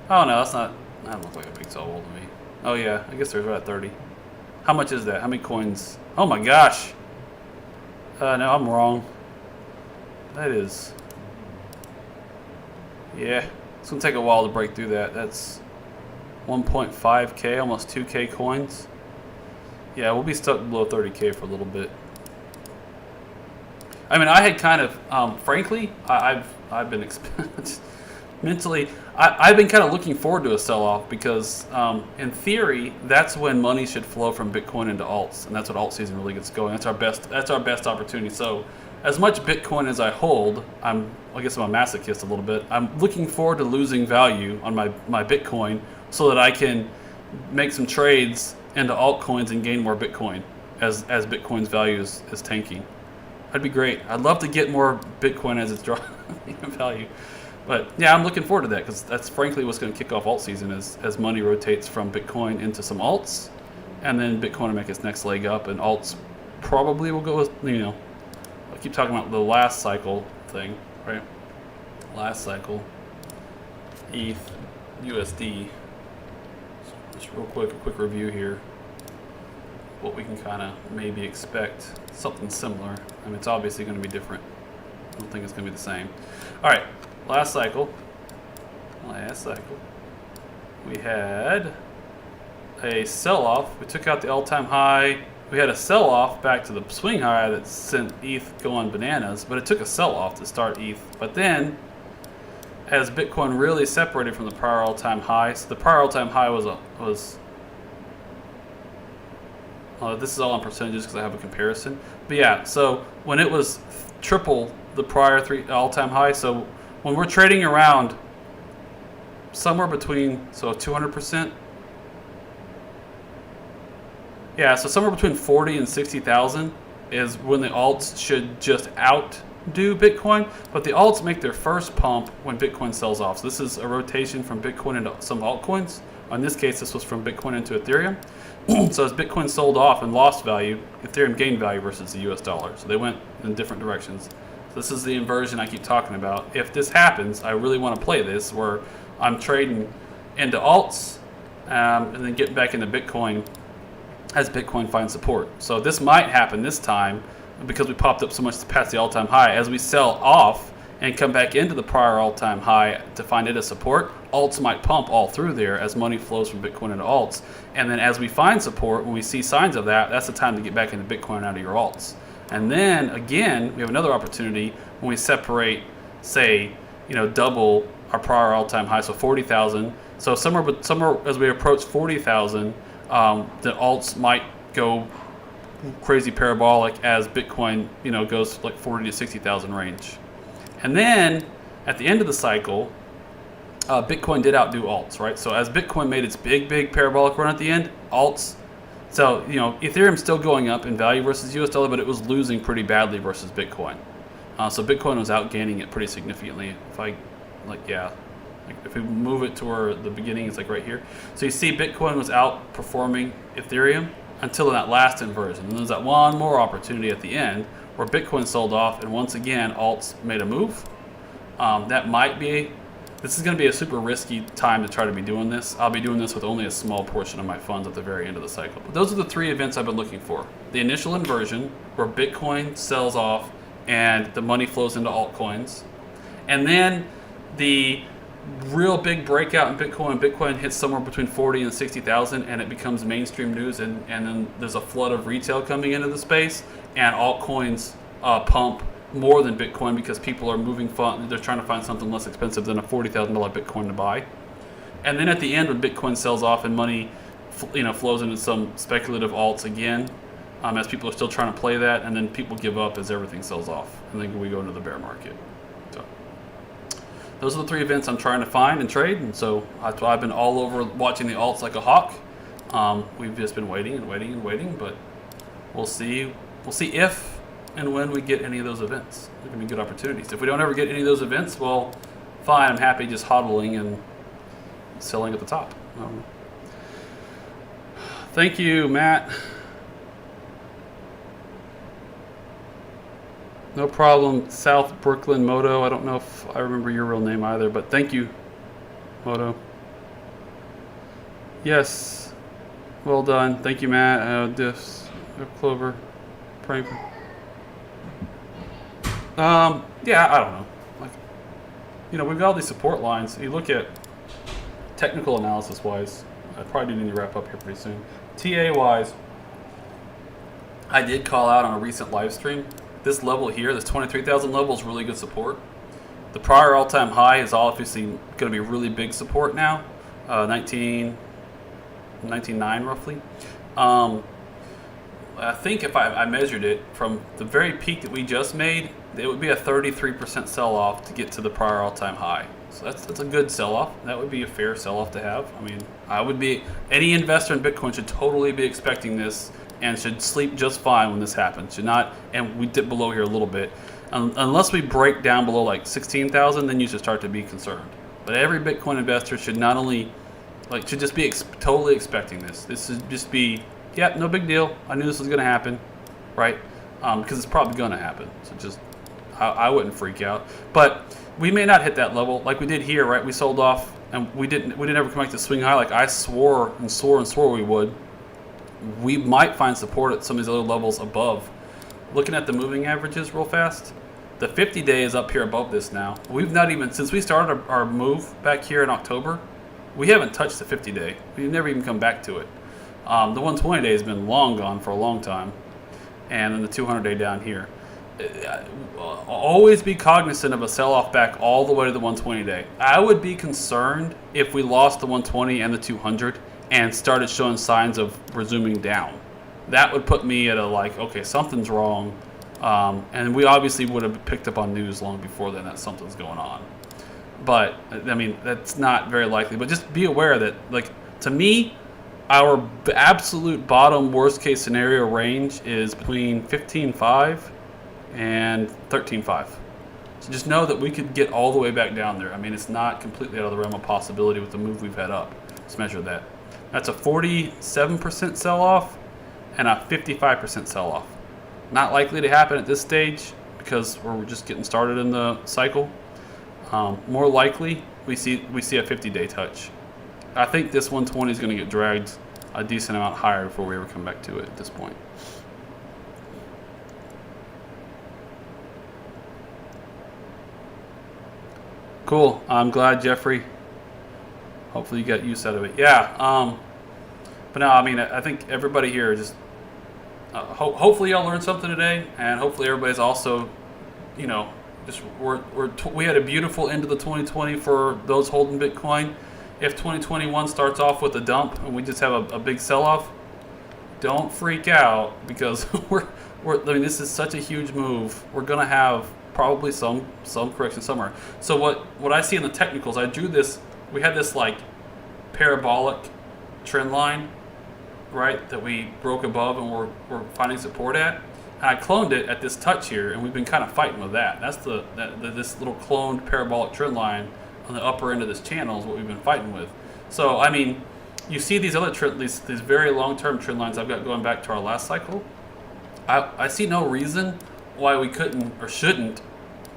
Oh no, that's not. That doesn't look like a big sell wall to me. Oh yeah, I guess there's about 30. How much is that? How many coins? Oh my gosh. No, I'm wrong. That is. Yeah, it's gonna take a while to break through that. That's 1.5k, almost 2k coins. Yeah, we'll be stuck below 30k for a little bit. I mean, I had kind of, frankly, I've been mentally, I've been kind of looking forward to a sell-off because, in theory, that's when money should flow from Bitcoin into alts, and that's what alt season really gets going. That's our best opportunity. So, as much Bitcoin as I hold, I guess I'm a masochist a little bit. I'm looking forward to losing value on my Bitcoin so that I can make some trades into altcoins and gain more Bitcoin as Bitcoin's value is tanking. That'd be great. I'd love to get more Bitcoin as it's dropping in value. But yeah, I'm looking forward to that because that's frankly what's going to kick off alt season as money rotates from Bitcoin into some alts, and then Bitcoin will make its next leg up, and alts probably will go with, I keep talking about the last cycle thing, right? Last cycle, ETH, USD. Just real quick, a quick review here. What we can kind of maybe expect something similar. I mean, it's obviously going to be different. I don't think it's going to be the same. All right, last cycle, we had a sell-off. We took out the all-time high. We had a sell-off back to the swing high that sent ETH going bananas, but it took a sell-off to start ETH. But then, as Bitcoin really separated from the prior all-time high, so the prior all-time high was this is all in percentages because I have a comparison. But yeah, so when it was triple the prior three all-time high, so when we're trading around somewhere between 200%. Yeah, so somewhere between 40 and 60,000 is when the alts should just outdo Bitcoin, but the alts make their first pump when Bitcoin sells off. So this is a rotation from Bitcoin into some altcoins. In this case, this was from Bitcoin into Ethereum. So as Bitcoin sold off and lost value, Ethereum gained value versus the US dollar. So they went in different directions. So this is the inversion I keep talking about. If this happens, I really want to play this where I'm trading into alts and then getting back into Bitcoin as Bitcoin finds support. So this might happen this time because we popped up so much past the all-time high. As we sell off and come back into the prior all-time high to find it as support, alts might pump all through there as money flows from Bitcoin into alts. And then as we find support, when we see signs of that, that's the time to get back into Bitcoin out of your alts. And then again, we have another opportunity when we separate, say, double our prior all-time high, so 40,000. So somewhere as we approach 40,000, the alts might go crazy parabolic as Bitcoin, goes to like 40 to 60,000 range. And then at the end of the cycle, Bitcoin did outdo alts, right? So as Bitcoin made its big parabolic run at the end, alts. So Ethereum's still going up in value versus US dollar, but it was losing pretty badly versus Bitcoin. So Bitcoin was outgaining it pretty significantly. If we move it to where the beginning is like right here. So you see Bitcoin was outperforming Ethereum until that last inversion. And there's that one more opportunity at the end where Bitcoin sold off, and once again, alts made a move. This is going to be a super risky time to try to be doing this. I'll be doing this with only a small portion of my funds at the very end of the cycle. But those are the three events I've been looking for. The initial inversion, where Bitcoin sells off and the money flows into altcoins. And then the real big breakout in Bitcoin. Bitcoin hits somewhere between 40 and 60,000, and it becomes mainstream news, and then there's a flood of retail coming into the space, and altcoins pump more than Bitcoin because people are moving fun. They're trying to find something less expensive than a $40,000 Bitcoin to buy. And then at the end, when Bitcoin sells off and money flows into some speculative alts again, as people are still trying to play that, and then people give up as everything sells off, and then we go into the bear market. So those are the three events I'm trying to find and trade, and so I've been all over watching the alts like a hawk. We've just been waiting, but we'll see if and when we get any of those events. There can be good opportunities. If we don't ever get any of those events, well, fine, I'm happy just hodling and selling at the top. Thank you, Matt. No problem, South Brooklyn Moto. I don't know if I remember your real name either, but thank you, Moto. Yes, well done. Thank you, Matt. Clover, praying for. Yeah, I don't know. We've got all these support lines. You look at technical analysis wise, I probably do need to wrap up here pretty soon. TA wise, I did call out on a recent live stream. This level here, this 23,000 level, is really good support. The prior all-time high is obviously going to be really big support now, 19.9 roughly. I think if I measured it from the very peak that we just made, it would be a 33% sell-off to get to the prior all-time high. So that's a good sell-off. That would be a fair sell-off to have. I mean, any investor in Bitcoin should totally be expecting this and should sleep just fine when this happens. Should not, and we dip below here a little bit. Unless we break down below like 16,000, then you should start to be concerned. But every Bitcoin investor should not only, should just be totally expecting this. This should just be, yeah, no big deal. I knew this was going to happen, right? Because it's probably going to happen. So just, I wouldn't freak out. But we may not hit that level like we did here, right? We sold off and we didn't ever come back to swing high like I swore we would. We might find support at some of these other levels above. Looking at the moving averages real fast, the 50-day is up here above this now. We've not even, since we started our move back here in October, we haven't touched the 50-day. We've never even come back to it. The 120-day has been long gone for a long time, and then the 200-day down here. Always be cognizant of a sell-off back all the way to the 120-day. I would be concerned if we lost the 120 and the 200 and started showing signs of resuming down. That would put me at okay, something's wrong. And we obviously would have picked up on news long before then that something's going on. But, that's not very likely. But just be aware that, to me, our absolute bottom worst case scenario range is between 15.5 and 13.5. So just know that we could get all the way back down there. It's not completely out of the realm of possibility with the move we've had up. Let's measure that. That's a 47% sell-off and a 55% sell-off. Not likely to happen at this stage because we're just getting started in the cycle. More likely, we see a 50-day touch. I think this 120 is going to get dragged a decent amount higher before we ever come back to it at this point. Cool. I'm glad, Jeffrey. Hopefully you got use out of it. Yeah. But no, I mean, I think everybody here just hopefully y'all learned something today, and hopefully everybody's also, you know, just we had a beautiful end of the 2020 for those holding Bitcoin. If 2021 starts off with a dump and we just have a big sell-off, don't freak out, because I mean, this is such a huge move. We're gonna have probably some correction somewhere. So what I see in the technicals, I drew this. We had this like parabolic trend line, right, that we broke above and we're finding support at. And I cloned it at this touch here, and we've been kind of fighting with that. That's this little cloned parabolic trend line on the upper end of this channel is what we've been fighting with. So I mean, you see these other these very long-term trend lines I've got going back to our last cycle. I see no reason why we couldn't or shouldn't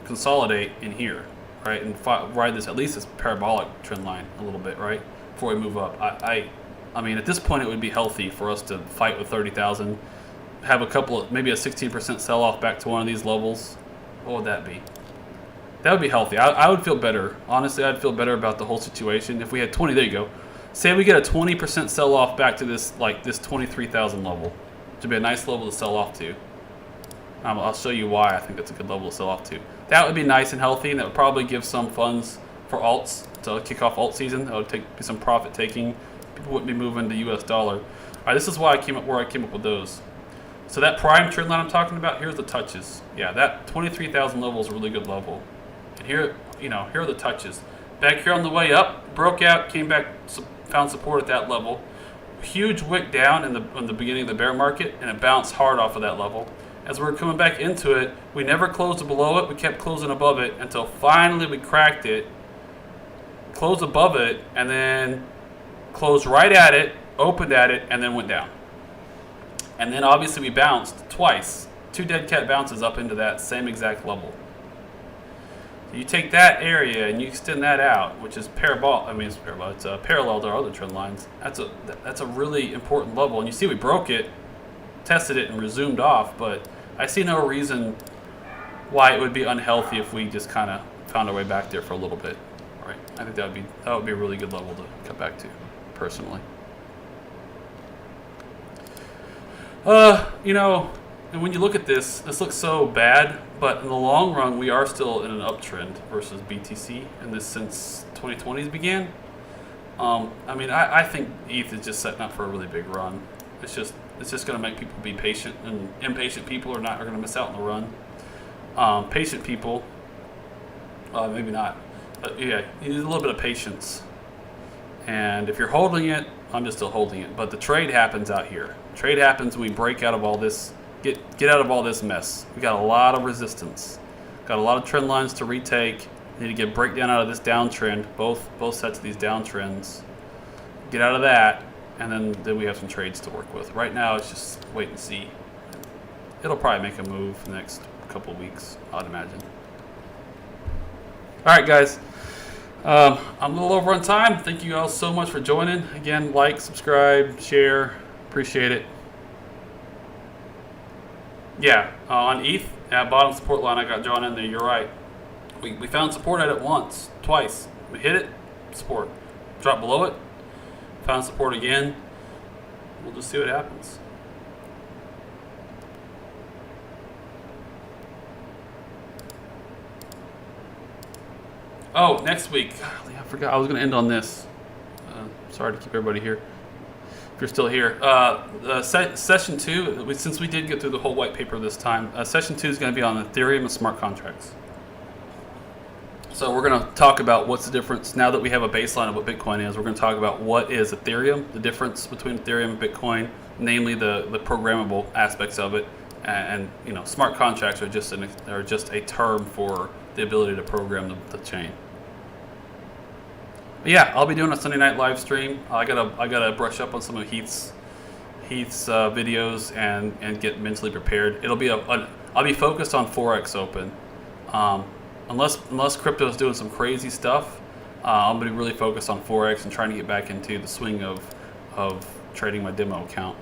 consolidate in here, right, and ride this, at least this parabolic trend line a little bit, right, before we move up. I mean, at this point, it would be healthy for us to fight with 30,000, have a couple of, maybe a 16% sell-off back to one of these levels. What would that be? That would be healthy. I would feel better. Honestly, I'd feel better about the whole situation if we had 20. There you go. Say we get a 20% sell-off back to this 23,000 level. Which would be a nice level to sell off to. I'll show you why I think that's a good level to sell off to. That would be nice and healthy, and that would probably give some funds for alts to kick off alt season. That would be some profit taking. People wouldn't be moving to US dollar. All right, this is why I came up with those. So that prime trend line I'm talking about, here's the touches. Yeah, that 23,000 level is a really good level. And here, here are the touches. Back here on the way up, broke out, came back, found support at that level. Huge wick down in the beginning of the bear market, and it bounced hard off of that level. As we were coming back into it, we never closed below it. We kept closing above it until finally we cracked it, closed above it, and then closed right at it, opened at it, and then went down. And then obviously we bounced twice, 2 dead cat bounces up into that same exact level. So you take that area and you extend that out, which is parallel to our other trend lines. That's a really important level. And you see we broke it, tested it, and resumed off, but I see no reason why it would be unhealthy if we just kind of found our way back there for a little bit. All right, I think that would be a really good level to cut back to, personally. And when you look at this looks so bad, but in the long run, we are still in an uptrend versus BTC, and this since 2020s began. I mean, I think ETH is just setting up for a really big run. It's just going to make people be patient, and impatient people are going to miss out on the run. Patient people, maybe not, but yeah, you need a little bit of patience. And if you're holding it, I'm just still holding it. But the trade happens out here. Trade happens when we break out of all this, get out of all this mess. We got a lot of resistance, got a lot of trend lines to retake. Need to get breakdown out of this downtrend, both sets of these downtrends. Get out of that, and then we have some trades to work with. Right now, it's just wait and see. It'll probably make a move the next couple of weeks, I'd imagine. All right, guys. I'm a little over on time. Thank you all so much for joining. Again, like, subscribe, share. Appreciate it. Yeah, on ETH, at bottom support line, I got drawn in there. You're right. We found support at it twice. We hit it, support. Drop below it, found support again. We'll just see what happens. Oh, next week. Golly, I forgot. I was going to end on this. Sorry to keep everybody here. If you're still here. Session 2, since we did get through the whole white paper this time, Session 2 is going to be on Ethereum and smart contracts. So we're going to talk about what's the difference. Now that we have a baseline of what Bitcoin is, we're going to talk about what is Ethereum, the difference between Ethereum and Bitcoin, namely the programmable aspects of it. And smart contracts are just a term for the ability to program the chain. But yeah, I'll be doing a Sunday night live stream. I gotta brush up on some of Heath's videos and get mentally prepared. It'll be I'll be focused on Forex Open. Unless crypto is doing some crazy stuff, I'm gonna be really focused on Forex and trying to get back into the swing of trading my demo account.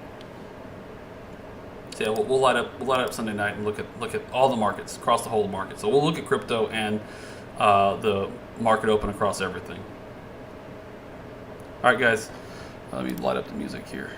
So yeah, we'll light up Sunday night and look at all the markets across the whole market. So we'll look at crypto and the market open across everything. All right, guys, let me light up the music here.